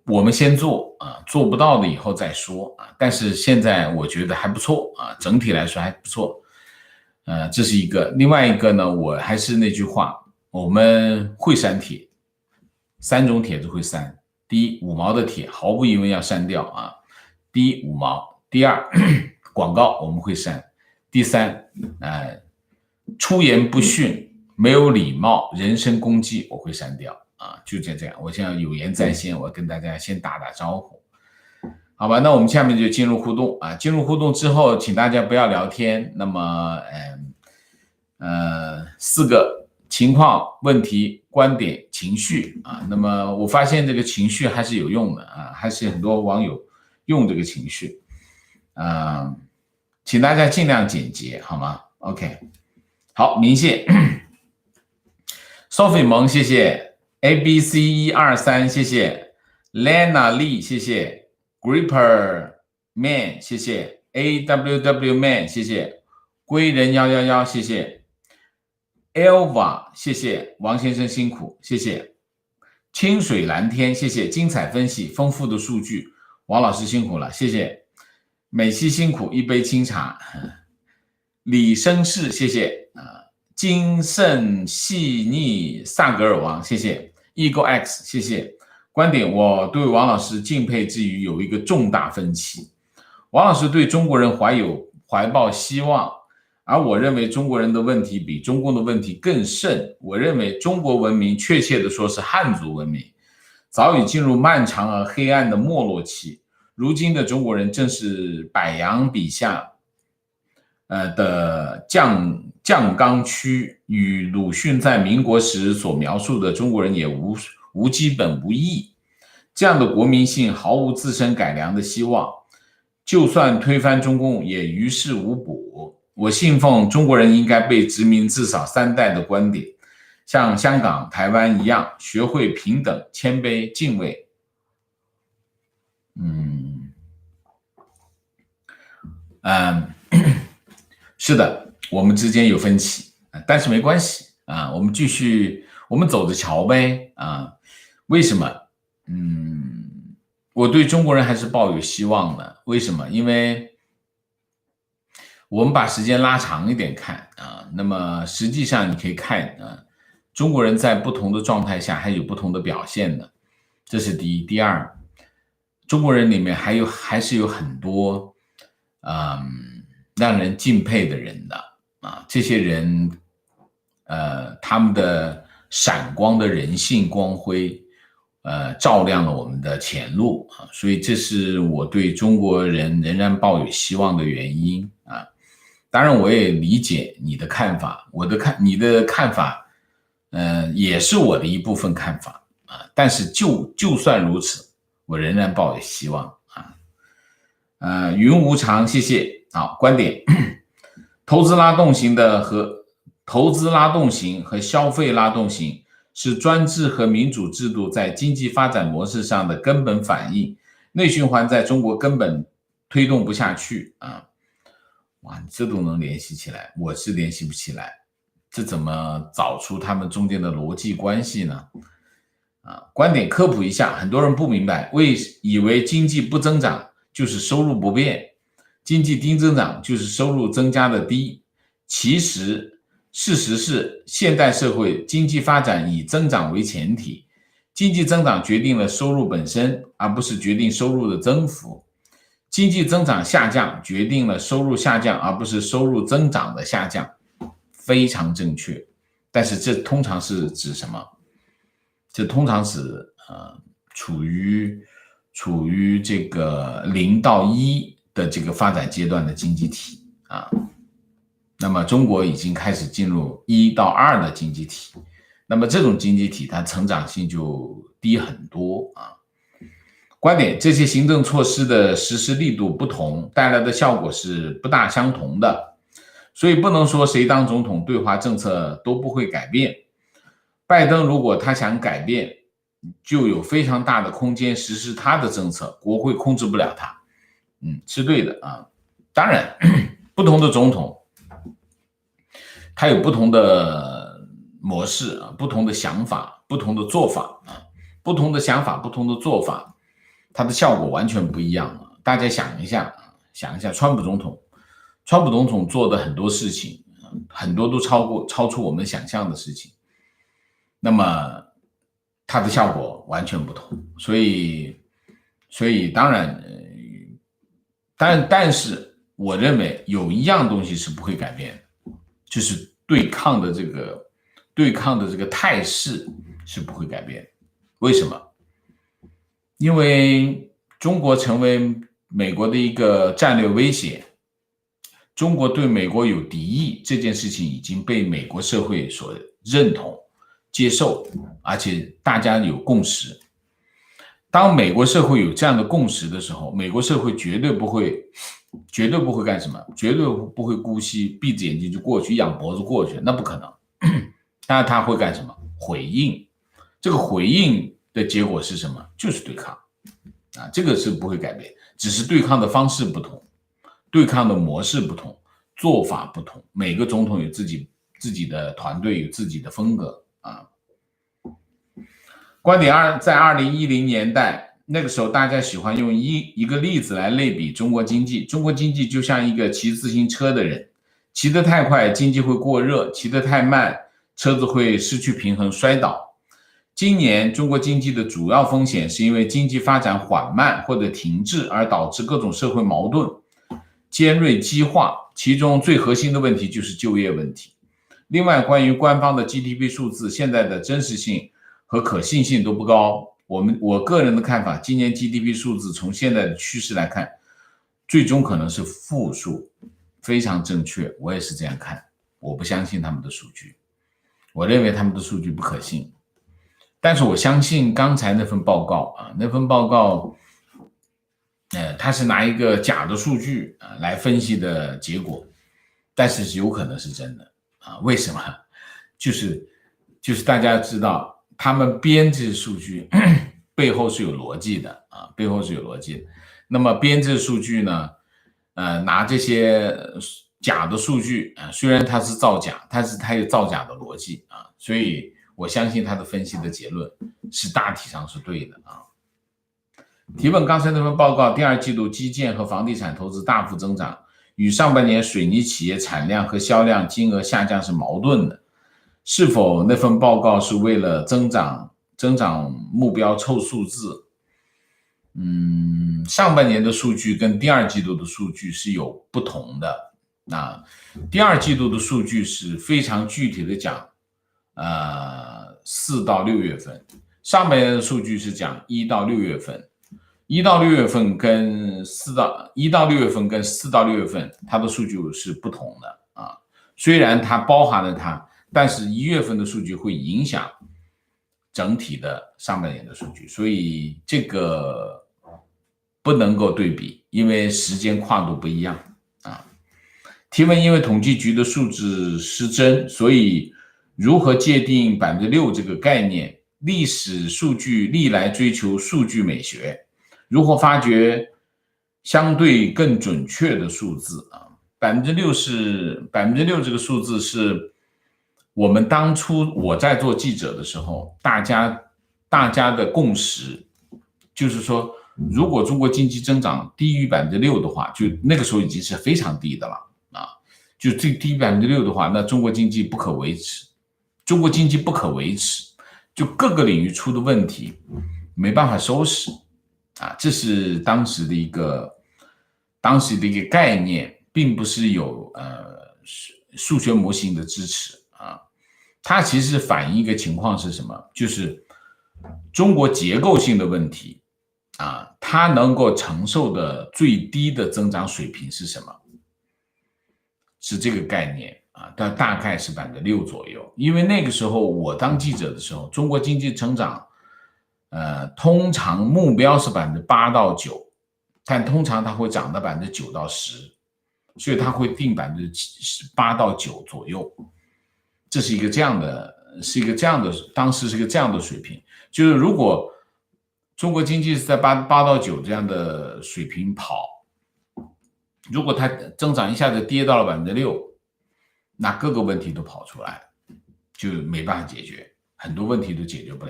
我们先做啊，做不到的以后再说啊。但是现在我觉得还不错啊，整体来说还不错。这是一个。另外一个呢，我还是那句话，我们会删帖，3种帖子会删。第一，五毛的帖毫无疑问要删掉啊。第一，五毛；第二，广告我们会删；第三，出言不逊、没有礼貌、人身攻击我会删掉。啊，就这样，我现在有言在先，我跟大家先打招呼，好吧？那我们下面就进入互动啊。进入互动之后，请大家不要聊天。那么4个情况、问题、观点、情绪啊。那么我发现这个情绪还是有用的啊，还是很多网友用这个情绪请大家尽量简洁，好吗 ？OK， 好，明谢Sophie 萌，谢谢。ABC123，谢谢 Lena Lee， 谢谢 Gripper Man， 谢谢 AWW Man， 谢谢归人111，谢谢 Elva， 谢谢王先生辛苦，谢谢清水蓝天，谢谢精彩分析，丰富的数据，王老师辛苦了，谢谢美西辛苦，一杯清茶，李生士，谢谢精慎细腻萨格尔王，谢谢 Ego X， 谢谢观点。我对王老师敬佩之余有一个重大分歧。王老师对中国人怀抱希望，而我认为中国人的问题比中共的问题更甚。我认为中国文明，确切的说是汉族文明，早已进入漫长而黑暗的没落期。如今的中国人正是柏杨笔下的酱缸区，与鲁迅在民国时所描述的中国人也无基本无异。这样的国民性毫无自身改良的希望，就算推翻中共也于事无补。我信奉中国人应该被殖民至少3代的观点，像香港、台湾一样，学会平等、谦卑、敬畏。是的，我们之间有分歧，但是没关系啊，我们继续，我们走着瞧呗啊。为什么？我对中国人还是抱有希望的。为什么？因为我们把时间拉长一点看啊，那么实际上你可以看啊，中国人在不同的状态下还有不同的表现的，这是第一。第二，中国人里面还是有很多让人敬佩的人的啊，这些人他们的闪光的人性光辉照亮了我们的前路啊，所以这是我对中国人仍然抱有希望的原因啊。当然我也理解你的看法，你的看法也是我的一部分看法啊，但是就算如此，我仍然抱有希望啊。云无常，谢谢。好，观点，投资拉动型和消费拉动型是专制和民主制度在经济发展模式上的根本反应，内循环在中国根本推动不下去啊！哇，你这都能联系起来，我是联系不起来，这怎么找出他们中间的逻辑关系呢？观点科普一下，很多人不明白，以为经济不增长就是收入不变，经济低增长就是收入增加的低。其实事实是，现代社会经济发展以增长为前提，经济增长决定了收入本身，而不是决定收入的增幅。经济增长下降决定了收入下降，而不是收入增长的下降，非常正确。但是这通常是指什么？这通常是处于这个0到1的这个发展阶段的经济体啊。那么中国已经开始进入1到2的经济体，那么这种经济体它成长性就低很多啊。观点，这些行政措施的实施力度不同，带来的效果是不大相同的，所以不能说谁当总统对华政策都不会改变。拜登如果他想改变，就有非常大的空间实施他的政策，国会控制不了他。是对的啊。当然，不同的总统他有不同的模式啊，不同的想法，不同的做法啊，不同的想法，不同的做法。它的效果完全不一样啊！大家想一下，川普总统做的很多事情，很多都超出我们想象的事情，那么它的效果完全不同。所以当然，但是我认为有一样东西是不会改变的，就是对抗的这个态势是不会改变的。为什么？因为中国成为美国的一个战略威胁，中国对美国有敌意，这件事情已经被美国社会所认同、接受，而且大家有共识。当美国社会有这样的共识的时候，美国社会绝对不会干什么，绝对不会姑息，闭着眼睛就过去，仰脖子过去，那不可能。那他会干什么？回应。这个回应的结果是什么？就是对抗啊，这个是不会改变，只是对抗的方式不同，对抗的模式不同，做法不同，每个总统有自己的团队，有自己的风格啊。观点2，在2010年代，那个时候大家喜欢用一个例子来类比中国经济。中国经济就像一个骑自行车的人，骑得太快，经济会过热；骑得太慢，车子会失去平衡摔倒。今年中国经济的主要风险是因为经济发展缓慢或者停滞而导致各种社会矛盾尖锐激化，其中最核心的问题就是就业问题。另外，关于官方的 GDP 数字，现在的真实性和可信性都不高。我个人的看法，今年 GDP 数字从现在的趋势来看，最终可能是负数，非常正确，我也是这样看。我不相信他们的数据，我认为他们的数据不可信。但是我相信刚才那份报告啊，那份报告，它是拿一个假的数据啊来分析的结果，但是有可能是真的啊？为什么？就是大家知道，他们编制数据背后是有逻辑的啊，背后是有逻辑的。那么编制数据呢，拿这些假的数据啊，虽然它是造假，但是它有造假的逻辑啊，所以我相信他的分析的结论是大体上是对的啊。提问：刚才那份报告，第二季度基建和房地产投资大幅增长，与上半年水泥企业产量和销量金额下降是矛盾的。是否那份报告是为了增长目标凑数字？上半年的数据跟第二季度的数据是有不同的。第二季度的数据是非常具体的讲，4到6月份，上半年的数据是讲1到6月份，1到6月份跟4到6月份，它的数据是不同的啊。虽然它包含了它，但是1月份的数据会影响整体的上半年的数据，所以这个不能够对比，因为时间跨度不一样啊。提问：因为统计局的数字失真，所以如何界定6%这个概念？历史数据历来追求数据美学，如何发掘相对更准确的数字啊？6%这个数字是我们当初我在做记者的时候，大家的共识，就是说，如果中国经济增长低于6%的话，就那个时候已经是非常低的了啊。就最低6%的话，那中国经济不可维持，就各个领域出的问题没办法收拾啊。这是当时的一个概念，并不是有数学模型的支持啊。它其实反映一个情况是什么？就是中国结构性的问题啊，它能够承受的最低的增长水平是什么？是这个概念啊，它大概是6%左右。因为那个时候我当记者的时候，中国经济成长，通常目标是8%到9%，但通常它会涨到9%到10%，所以它会定8%到9%左右。这是一个这样的，当时是一个这样的水平。就是如果中国经济是在8到9这样的水平跑，如果它增长一下子跌到了6%，那各个问题都跑出来，就没办法解决，很多问题都解决不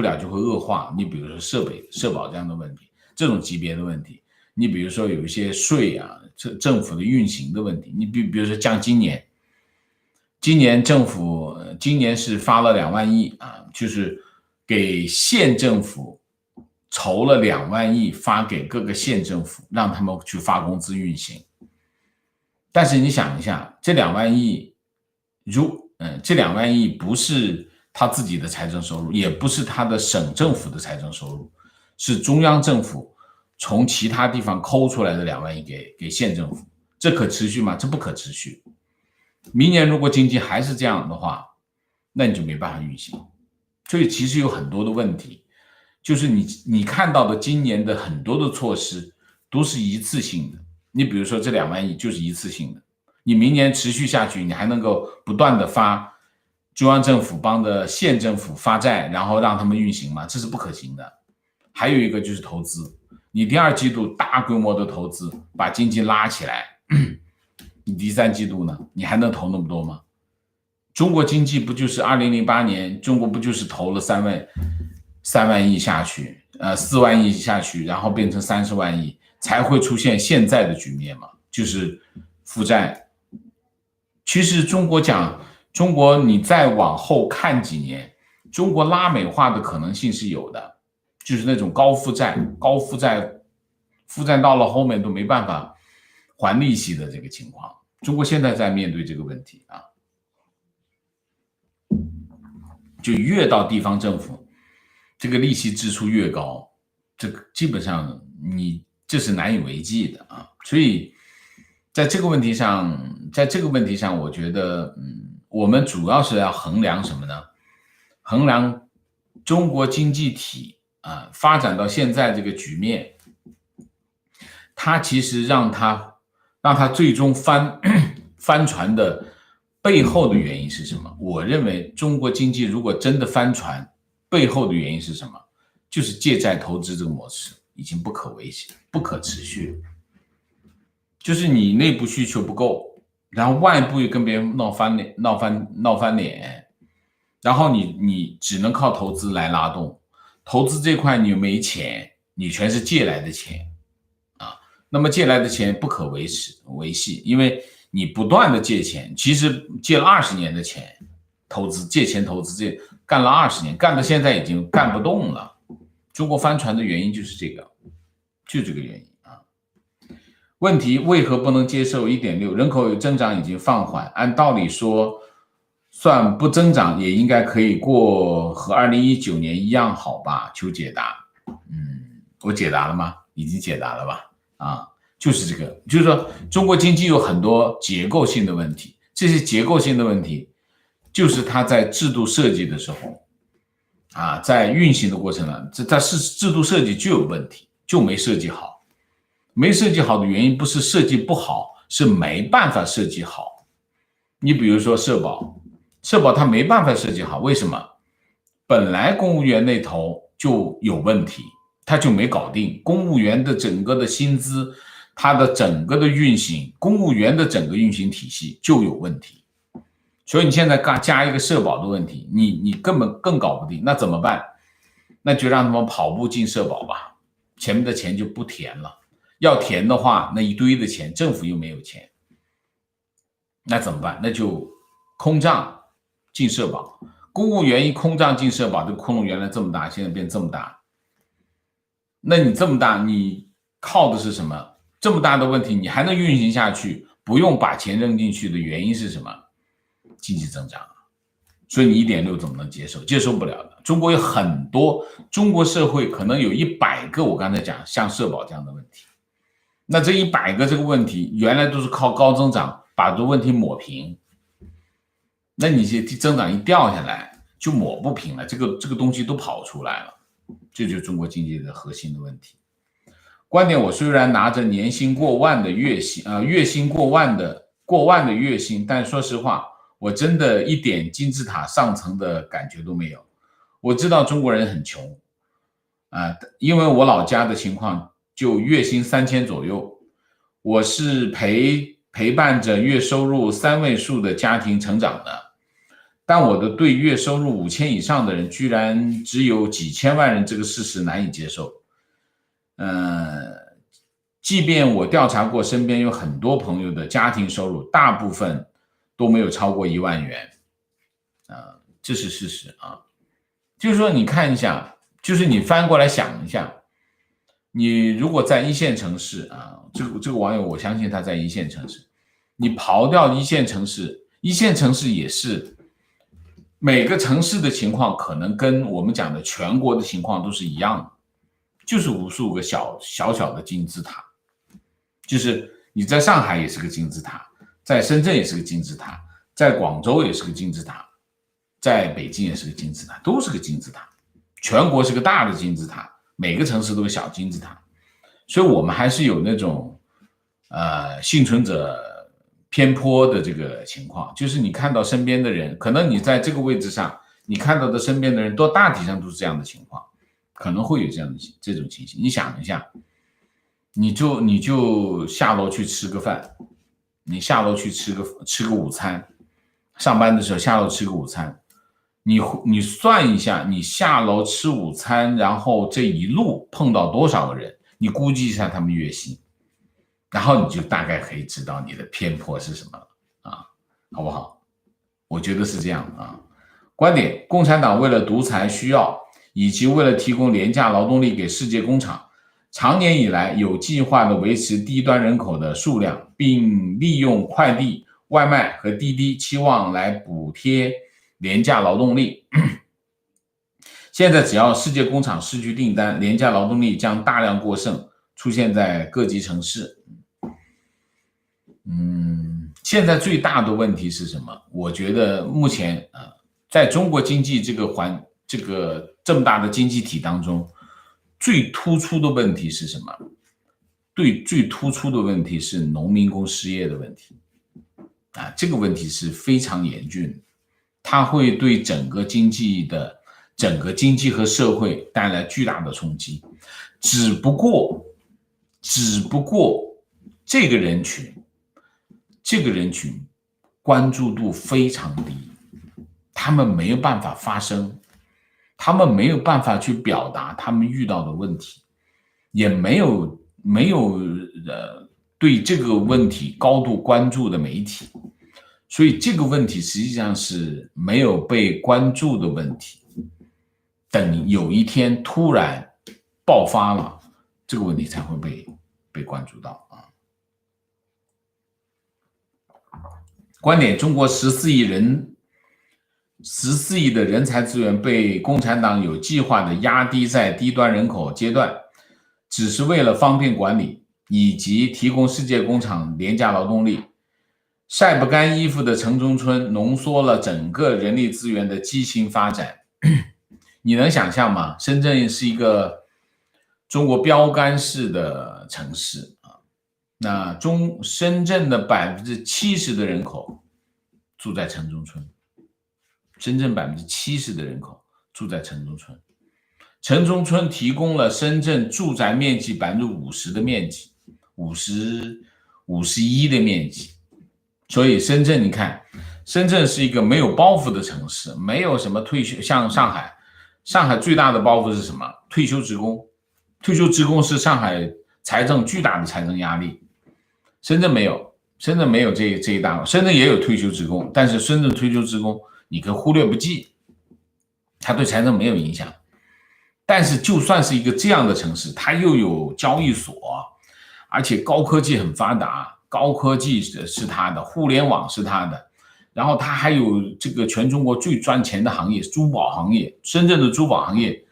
了就会恶化。你比如说社保这样的问题，这种级别的问题，你比如说有一些税啊，政府的运行的问题，你比如说像今年政府今年是发了2万亿啊，就是给县政府筹了2万亿发给各个县政府，让他们去发工资运行。但是你想一下，这2万亿，这2万亿不是他自己的财政收入，也不是他的省政府的财政收入，是中央政府从其他地方抠出来的2万亿给县政府，这可持续吗？这不可持续。明年如果经济还是这样的话，那你就没办法运行。所以其实有很多的问题，就是你看到的今年的很多的措施都是一次性的。你比如说这2万亿就是一次性的，你明年持续下去，你还能够不断的发中央政府帮着县政府发债，然后让他们运行吗？这是不可行的。还有一个就是投资，你第二季度大规模的投资把经济拉起来，你第3季度呢，你还能投那么多吗？中国经济不就是2008年中国不就是投了3万亿下去，4万亿下去，然后变成30万亿，才会出现现在的局面嘛，就是负债。其实中国你再往后看几年，中国拉美化的可能性是有的，就是那种高负债到了后面都没办法还利息的这个情况，中国现在在面对这个问题啊。就越到地方政府，这个利息支出越高，这个基本上这是难以为继的啊。所以在这个问题上，我觉得，我们主要是要衡量什么呢？衡量中国经济体发展到现在这个局面，它其实让它最终翻船的背后的原因是什么？我认为中国经济如果真的翻船，背后的原因是什么？就是借债投资这个模式已经不可维系、不可持续，就是你内部需求不够，然后外部又跟别人闹翻脸，然后你只能靠投资来拉动，投资这块你又没钱，你全是借来的钱那么借来的钱不可维系，因为你不断的借钱，其实借了20年的钱，借钱投资干了20年，干到现在已经干不动了。中国翻船的原因就是这个原因问题为何不能接受 1.6 人口增长已经放缓，按道理说算不增长也应该可以过和2019年一样好吧？求解答。我解答了吗？已经解答了吧？就是这个，就是说中国经济有很多结构性的问题，这些结构性的问题就是它在制度设计的时候在运行的过程呢，它是制度设计就有问题，就没设计好。没设计好的原因不是设计不好，是没办法设计好。你比如说社保它没办法设计好，为什么？本来公务员那头就有问题，他就没搞定。公务员的整个的薪资，它的整个的运行，公务员的整个运行体系就有问题。所以你现在加一个社保的问题，你根本更搞不定，那怎么办？那就让他们跑步进社保吧，前面的钱就不填了。要填的话，那一堆的钱，政府又没有钱，那怎么办？那就空账进社保。公务员一空账进社保，这个窟窿原来这么大，现在变这么大。那你这么大，你靠的是什么？这么大的问题，你还能运行下去，不用把钱扔进去的原因是什么？经济增长。所以你 1.6 怎么能接受？接受不了的。中国有很多，中国社会可能有100个我刚才讲像社保这样的问题。那这100个这个问题原来都是靠高增长把这问题抹平，那你这增长一掉下来就抹不平了，这个东西都跑出来了，这就是中国经济的核心的问题。观点，我虽然拿着年薪过万的月薪过万的月薪，但说实话，我真的一点金字塔上层的感觉都没有。我知道中国人很穷因为我老家的情况就月薪3000左右，我是陪伴着月收入3位数的家庭成长的，但我的对月收入5000以上的人居然只有几千万人，这个事实难以接受。即便我调查过身边有很多朋友的家庭收入，大部分都没有超过1万元这是事实就是说你看一下，就是你翻过来想一下，你如果在一线城市这个网友我相信他在一线城市，你刨掉一线城市也是每个城市的情况可能跟我们讲的全国的情况都是一样的，就是无数个小的金字塔，就是你在上海也是个金字塔，在深圳也是个金字塔，在广州也是个金字塔，在北京也是个金字塔，都是个金字塔，全国是个大的金字塔，每个城市都有小金字塔。所以我们还是有那种幸存者偏颇的这个情况，就是你看到身边的人，可能你在这个位置上，你看到的身边的人都大体上都是这样的情况，可能会有这种情形。你想一下，你就下楼去吃个饭，你下楼去吃个午餐，上班的时候下楼吃个午餐，你算一下，你下楼吃午餐，然后这一路碰到多少个人，你估计一下他们月薪，然后你就大概可以知道你的偏颇是什么了好不好？我觉得是这样观点，共产党为了独裁需要，以及为了提供廉价劳动力给世界工厂，长年以来有计划的维持低端人口的数量，并利用快递、外卖和滴滴期望来补贴廉价劳动力。现在只要世界工厂失去订单，廉价劳动力将大量过剩，出现在各级城市。现在最大的问题是什么？我觉得目前在中国经济这个这么大的经济体当中，最突出的问题是什么？最突出的问题是农民工失业的问题啊，这个问题是非常严峻的，它会对整个经济和社会带来巨大的冲击。只不过这个人群关注度非常低，他们没有办法发声，他们没有办法去表达他们遇到的问题，也没有对这个问题高度关注的媒体，所以这个问题实际上是没有被关注的问题。等有一天突然爆发了，这个问题才会被关注到啊。观点：中国14亿的人才资源被共产党有计划的压低在低端人口阶段，只是为了方便管理以及提供世界工厂廉价劳动力。晒不干衣服的城中村浓缩了整个人力资源的畸形发展。你能想象吗？深圳是一个中国标杆式的城市啊，那深圳的70%的人口住在城中村，深圳70%的人口住在城中村，城中村提供了深圳住宅面积50%的面积，51%的面积。所以深圳，你看，深圳是一个没有包袱的城市，没有什么退休，像上海最大的包袱是什么？退休职工是上海巨大的财政压力。深圳没有这一大，深圳也有退休职工，但是深圳退休职工你可以忽略不计，它对财政没有影响。但是就算是一个这样的城市，它又有交易所，而且高科技很发达，高科技是它的，互联网是它的，然后它还有这个全中国最赚钱的行业珠宝行业，深圳的珠宝行业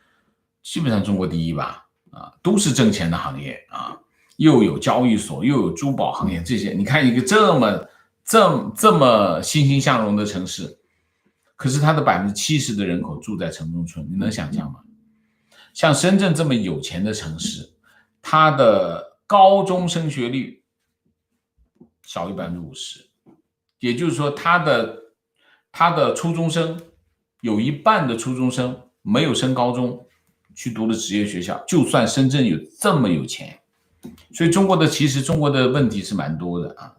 基本上中国第一吧，啊，都是挣钱的行业啊，又有交易所，又有珠宝行业，这些你看一个这么欣欣向荣的城市，可是它的70%的人口住在城中村，你能想象吗？像深圳这么有钱的城市，它的高中升学率小于50%，也就是说它的初中生有一半的初中生没有升高中，去读了职业学校。就算深圳有这么有钱，所以其实中国的问题是蛮多的啊。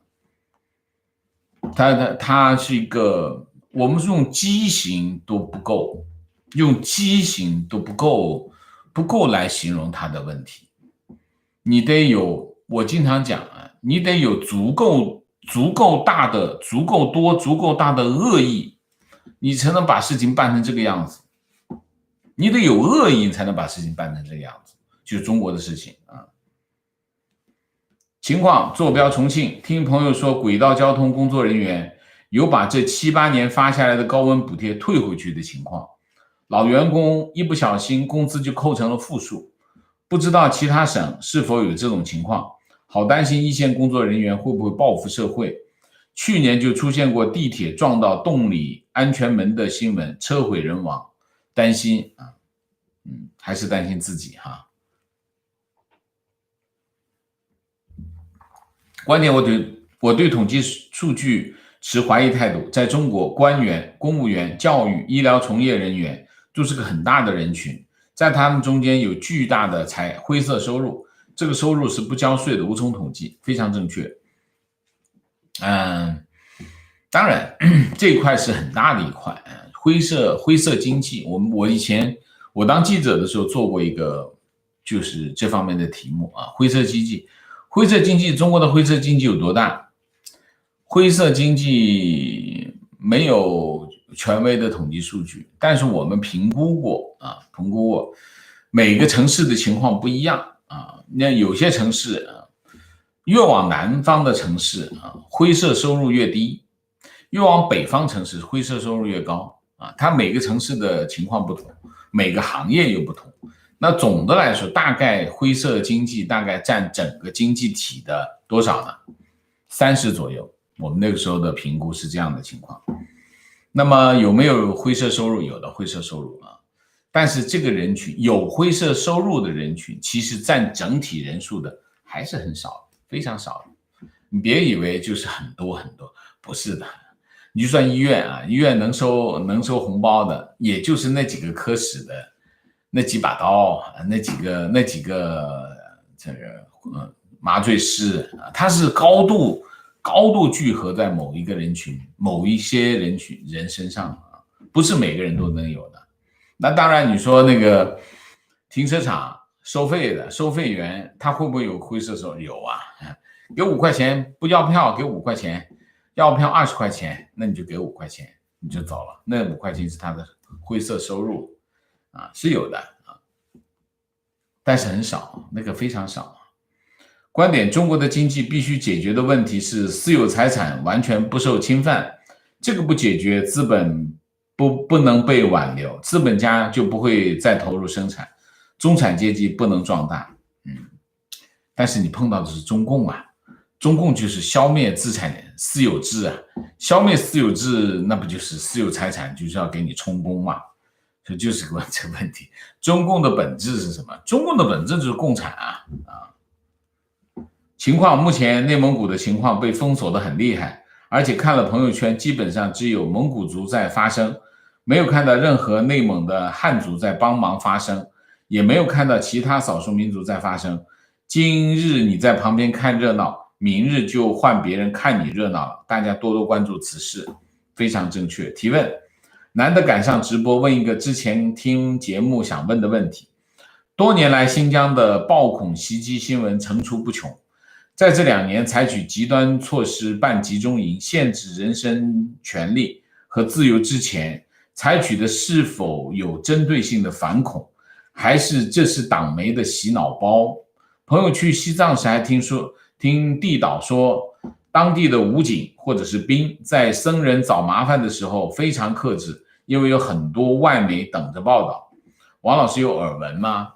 它是一个，我们用畸形都不够，不够来形容它的问题。你得有，我经常讲啊，你得有足够大的、足够大的恶意，你才能把事情办成这个样子。你得有恶意，才能把事情办成这个样子，就是中国的事情啊。情况：坐标重庆，听朋友说，轨道交通工作人员有把这7、8年发下来的高温补贴退回去的情况。老员工一不小心工资就扣成了负数，不知道其他省是否有这种情况，好担心一线工作人员会不会报复社会。去年就出现过地铁撞到动力安全门的新闻，车毁人亡，担心啊，还是担心自己哈。观点：我对统计数据持怀疑态度。在中国，官员、公务员、教育、医疗从业人员都是个很大的人群，在他们中间有巨大的灰色收入，这个收入是不交税的，无从统计，非常正确。当然这一块是很大的一块，灰色经济。我当记者的时候做过一个就是这方面的题目啊，灰色经济，中国的灰色经济有多大？灰色经济没有权威的统计数据，但是我们评估过，每个城市的情况不一样啊。那有些城市越往南方的城市灰色收入越低，越往北方城市灰色收入越高啊。它每个城市的情况不同，每个行业又不同。那总的来说，大概灰色经济大概占整个经济体的多少呢？30%左右。我们那个时候的评估是这样的情况。那么有没有灰色收入？有的灰色收入啊。但是这个人群有灰色收入的人群，其实占整体人数的还是很少，非常少。你别以为就是很多很多，不是的。你就算医院啊，医院能收红包的，也就是那几个科室的那几把刀，那几个这个麻醉师啊，他是高度聚合在某一个人群、某一些人身上啊，不是每个人都能有的。那当然，你说那个停车场收费的收费员，他会不会有灰色收入？有啊，给5块钱不要票，给5块钱，要票20块钱，那你就给5块钱，你就走了。那5块钱是他的灰色收入啊，是有的啊，但是很少，那个非常少。观点：中国的经济必须解决的问题是私有财产完全不受侵犯，这个不解决，资本不能被挽留，资本家就不会再投入生产，中产阶级不能壮大。但是你碰到的是中共啊，中共就是消灭资产私有制啊，消灭私有制，那不就是私有财产就是要给你充公嘛？所以就是这个问题。中共的本质是什么？中共的本质就是共产啊。情况目前内蒙古的情况被封锁的很厉害，而且看了朋友圈，基本上只有蒙古族在发声，没有看到任何内蒙的汉族在帮忙发声，也没有看到其他少数民族在发声。今日你在旁边看热闹，明日就换别人看你热闹了。大家多多关注此事，非常正确。提问：难得赶上直播，问一个之前听节目想问的问题。多年来，新疆的暴恐袭击新闻层出不穷。在这2年采取极端措施办集中营、限制人身权利和自由之前，采取的是否有针对性的反恐，还是这是党媒的洗脑包？朋友去西藏时还听地导说，当地的武警或者是兵在僧人找麻烦的时候非常克制，因为有很多外媒等着报道。王老师有耳闻吗？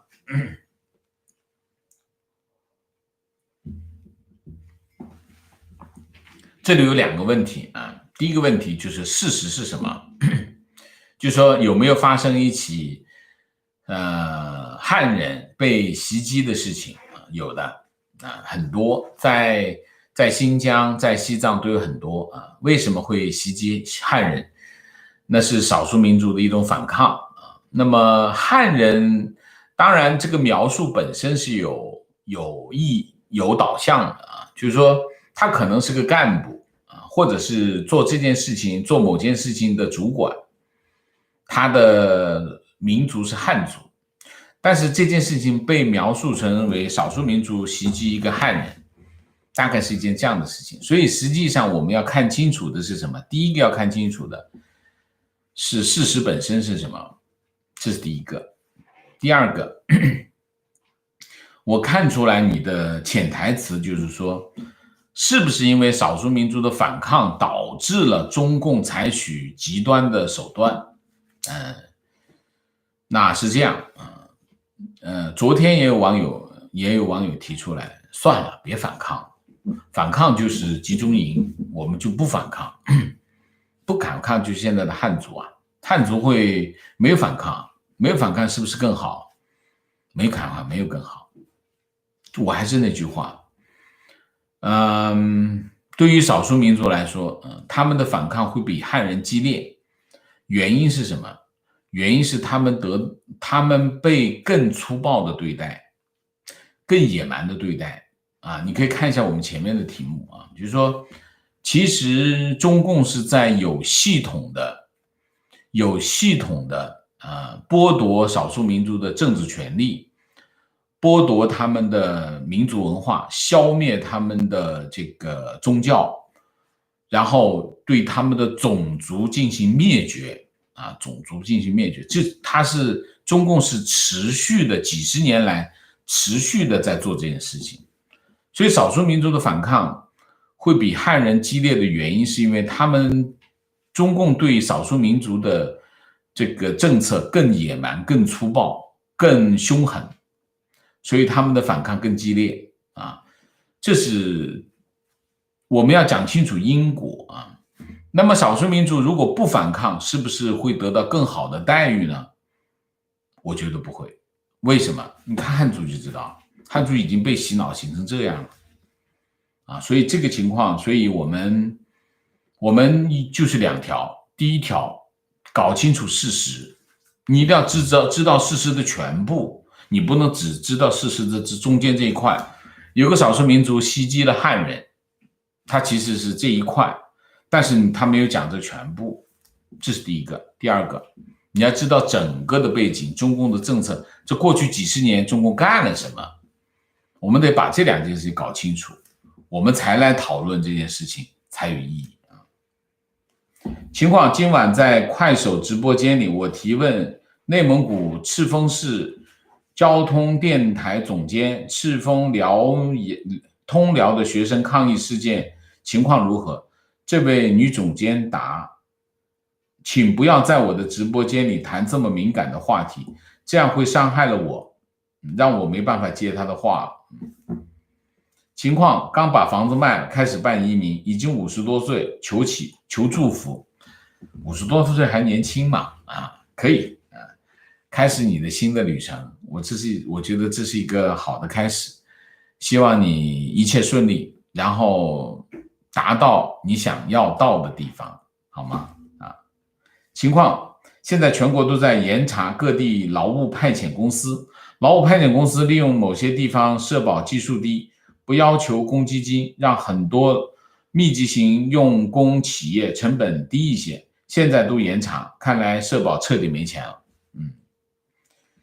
这里有2个问题啊。第一个问题就是事实是什么？就是说有没有发生一起汉人被袭击的事情？有的啊，很多，在新疆、在西藏都有很多啊。为什么会袭击汉人？那是少数民族的一种反抗啊。那么汉人，当然这个描述本身是有意有导向的啊，就是说他可能是个干部啊，或者是做这件事情、做某件事情的主管，他的民族是汉族，但是这件事情被描述成为少数民族袭击一个汉人，大概是一件这样的事情。所以实际上我们要看清楚的是什么？第一个要看清楚的是事实本身是什么，这是第一个。第二个，我看出来你的潜台词就是说，是不是因为少数民族的反抗导致了中共采取极端的手段？那是这样昨天也有网友提出来，算了，别反抗，反抗就是集中营，我们就不反抗，不反抗就是现在的汉族啊，汉族会没有反抗，没有反抗是不是更好？没反抗没有更好。我还是那句话，对于少数民族来说，他们的反抗会比汉人激烈，原因是什么？原因是他们被更粗暴的对待，更野蛮的对待啊！你可以看一下我们前面的题目啊，就是说，其实中共是在有系统的剥夺少数民族的政治权利，剥夺他们的民族文化，消灭他们的这个宗教，然后对他们的种族进行灭绝。种族进行灭绝，中共是持续的几十年来持续的在做这件事情，所以少数民族的反抗会比汉人激烈的原因，是因为中共对少数民族的这个政策更野蛮、更粗暴、更凶狠，所以他们的反抗更激烈啊。这是我们要讲清楚因果啊。那么少数民族如果不反抗，是不是会得到更好的待遇呢？我觉得不会。为什么？你看汉族就知道，汉族已经被洗脑形成这样了啊，所以这个情况，所以我们就是两条，第一条，搞清楚事实，你一定要知道事实的全部，你不能只知道事实的中间这一块。有个少数民族袭击了汉人，他其实是这一块，但是他没有讲这全部，这是第一个。第二个，你要知道整个的背景，中共的政策，这过去几十年中共干了什么，我们得把这两件事情搞清楚，我们才来讨论这件事情才有意义啊。情况，今晚在快手直播间里，我提问内蒙古赤峰市交通电台总监，赤峰通辽的学生抗议事件情况如何？这位女总监答：请不要在我的直播间里谈这么敏感的话题，这样会伤害了我，让我没办法接她的话。情况，刚把房子卖了，开始办移民，已经50多岁，求祝福。50多岁还年轻嘛，可以开始你的新的旅程。我觉得这是一个好的开始，希望你一切顺利，然后达到你想要到的地方，好吗？情况，现在全国都在严查各地劳务派遣公司，劳务派遣公司利用某些地方社保基数低，不要求公积金，让很多密集型用工企业成本低一些，现在都严查，看来社保彻底没钱了。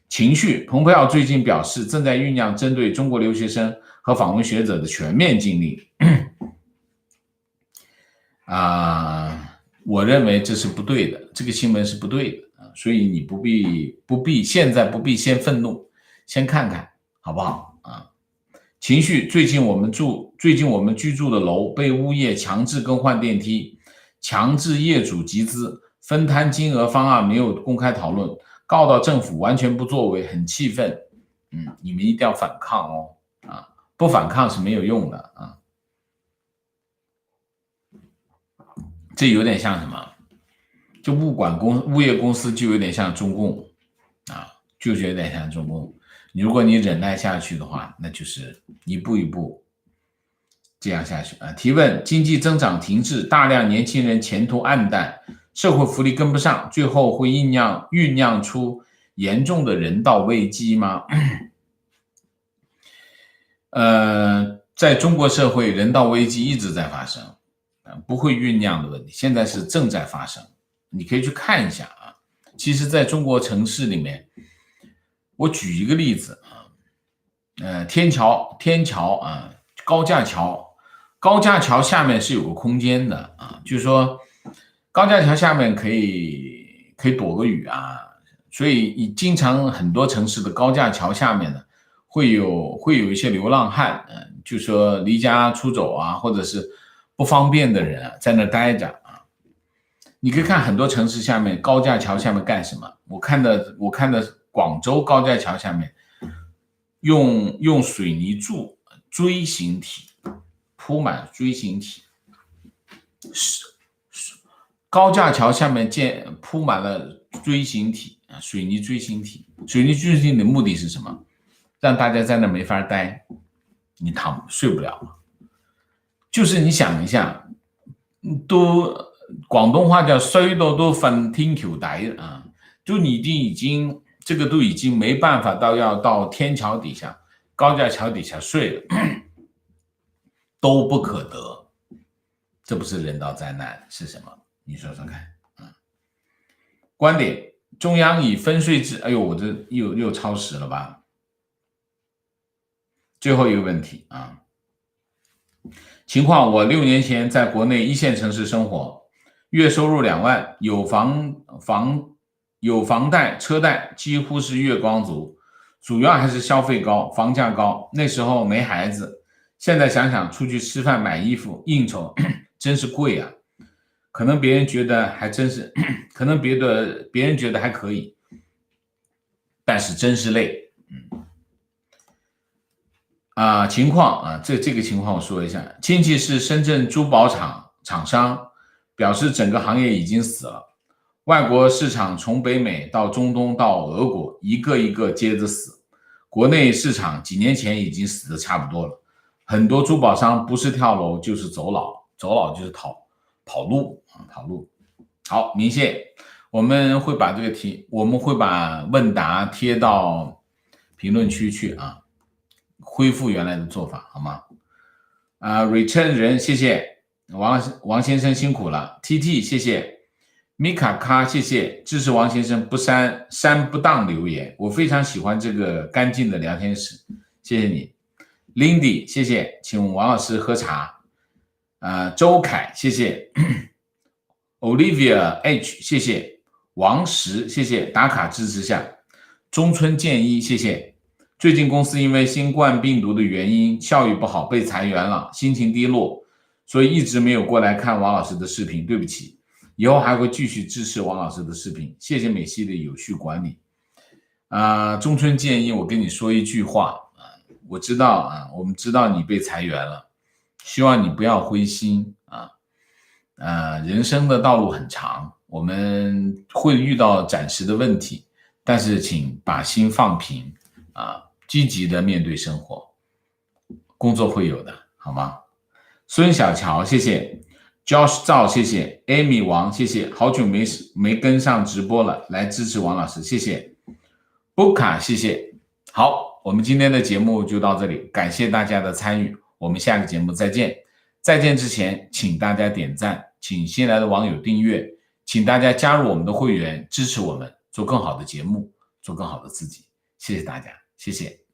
情绪，蓬佩奥最近表示正在酝酿针对中国留学生和访问学者的全面禁令。我认为这是不对的，这个新闻是不对的所以你现在不必先愤怒，先看看好不好情绪，最近我们居住的楼被物业强制更换电梯，强制业主集资，分摊金额方案没有公开讨论，告到政府完全不作为，很气愤。你们一定要反抗哦不反抗是没有用的这有点像什么？就物业公司就有点像中共就是有点像中共。如果你忍耐下去的话，那就是一步一步这样下去提问：经济增长停滞，大量年轻人前途暗淡，社会福利跟不上，最后会酝酿出严重的人道危机吗？在中国社会，人道危机一直在发生不会酝酿的问题，现在是正在发生。你可以去看一下其实在中国城市里面，我举一个例子天桥高架桥下面是有个空间的就是说高架桥下面可以躲个雨所以经常很多城市的高架桥下面呢会有一些流浪汉就说离家出走或者是不方便的人在那待着你可以看很多城市下面高架桥下面干什么。我看的广州高架桥下面用水泥柱锥形体铺满锥形体，高架桥下面铺满了锥形体水泥锥形体。水泥锥形体的目的是什么？让大家在那没法待，你睡不了。就是你想一下，广东话叫衰到都翻天橋底就你已经这个都已经没办法要到天桥底下高架桥底下睡了都不可得，这不是人道灾难是什么？你说说看观点，中央以分税制，哎呦我这又超时了吧。最后一个问题情况，我6年前在国内1线城市生活，月收入2万，有房贷车贷，几乎是月光族，主要还是消费高，房价高。那时候没孩子，现在想想出去吃饭买衣服应酬真是贵可能别人觉得还真是可能别人觉得还可以，但是真是累情况这个情况我说一下。亲戚是深圳珠宝厂商，表示整个行业已经死了。外国市场从北美到中东到俄国，一个一个接着死。国内市场几年前已经死得差不多了，很多珠宝商不是跳楼就是走佬，走佬就是跑路。好，明谢。我们会把问答贴到评论区去啊，恢复原来的做法，好吗？Return 人，谢谢王先生辛苦了。TT 谢谢，米卡卡谢谢，支持王先生不删不当留言，我非常喜欢这个干净的聊天室，谢谢你。Lindy 谢谢，请王老师喝茶。周凯谢谢，Olivia H 谢谢，王石谢谢，打卡支持下。中村健一谢谢，最近公司因为新冠病毒的原因效益不好被裁员了，心情低落，所以一直没有过来看王老师的视频，对不起，以后还会继续支持王老师的视频，谢谢美西的有序管理。中村健一，我跟你说一句话我知道我们知道你被裁员了，希望你不要灰心人生的道路很长，我们会遇到暂时的问题，但是请把心放平积极的面对生活，工作会有的，好吗？孙小乔谢谢， Josh 赵谢谢， Amy 王谢谢，好久没跟上直播了，来支持王老师，谢谢。Buka 谢谢。好，我们今天的节目就到这里，感谢大家的参与，我们下个节目再见。再见之前请大家点赞，请新来的网友订阅，请大家加入我们的会员，支持我们做更好的节目，做更好的自己，谢谢大家，谢谢。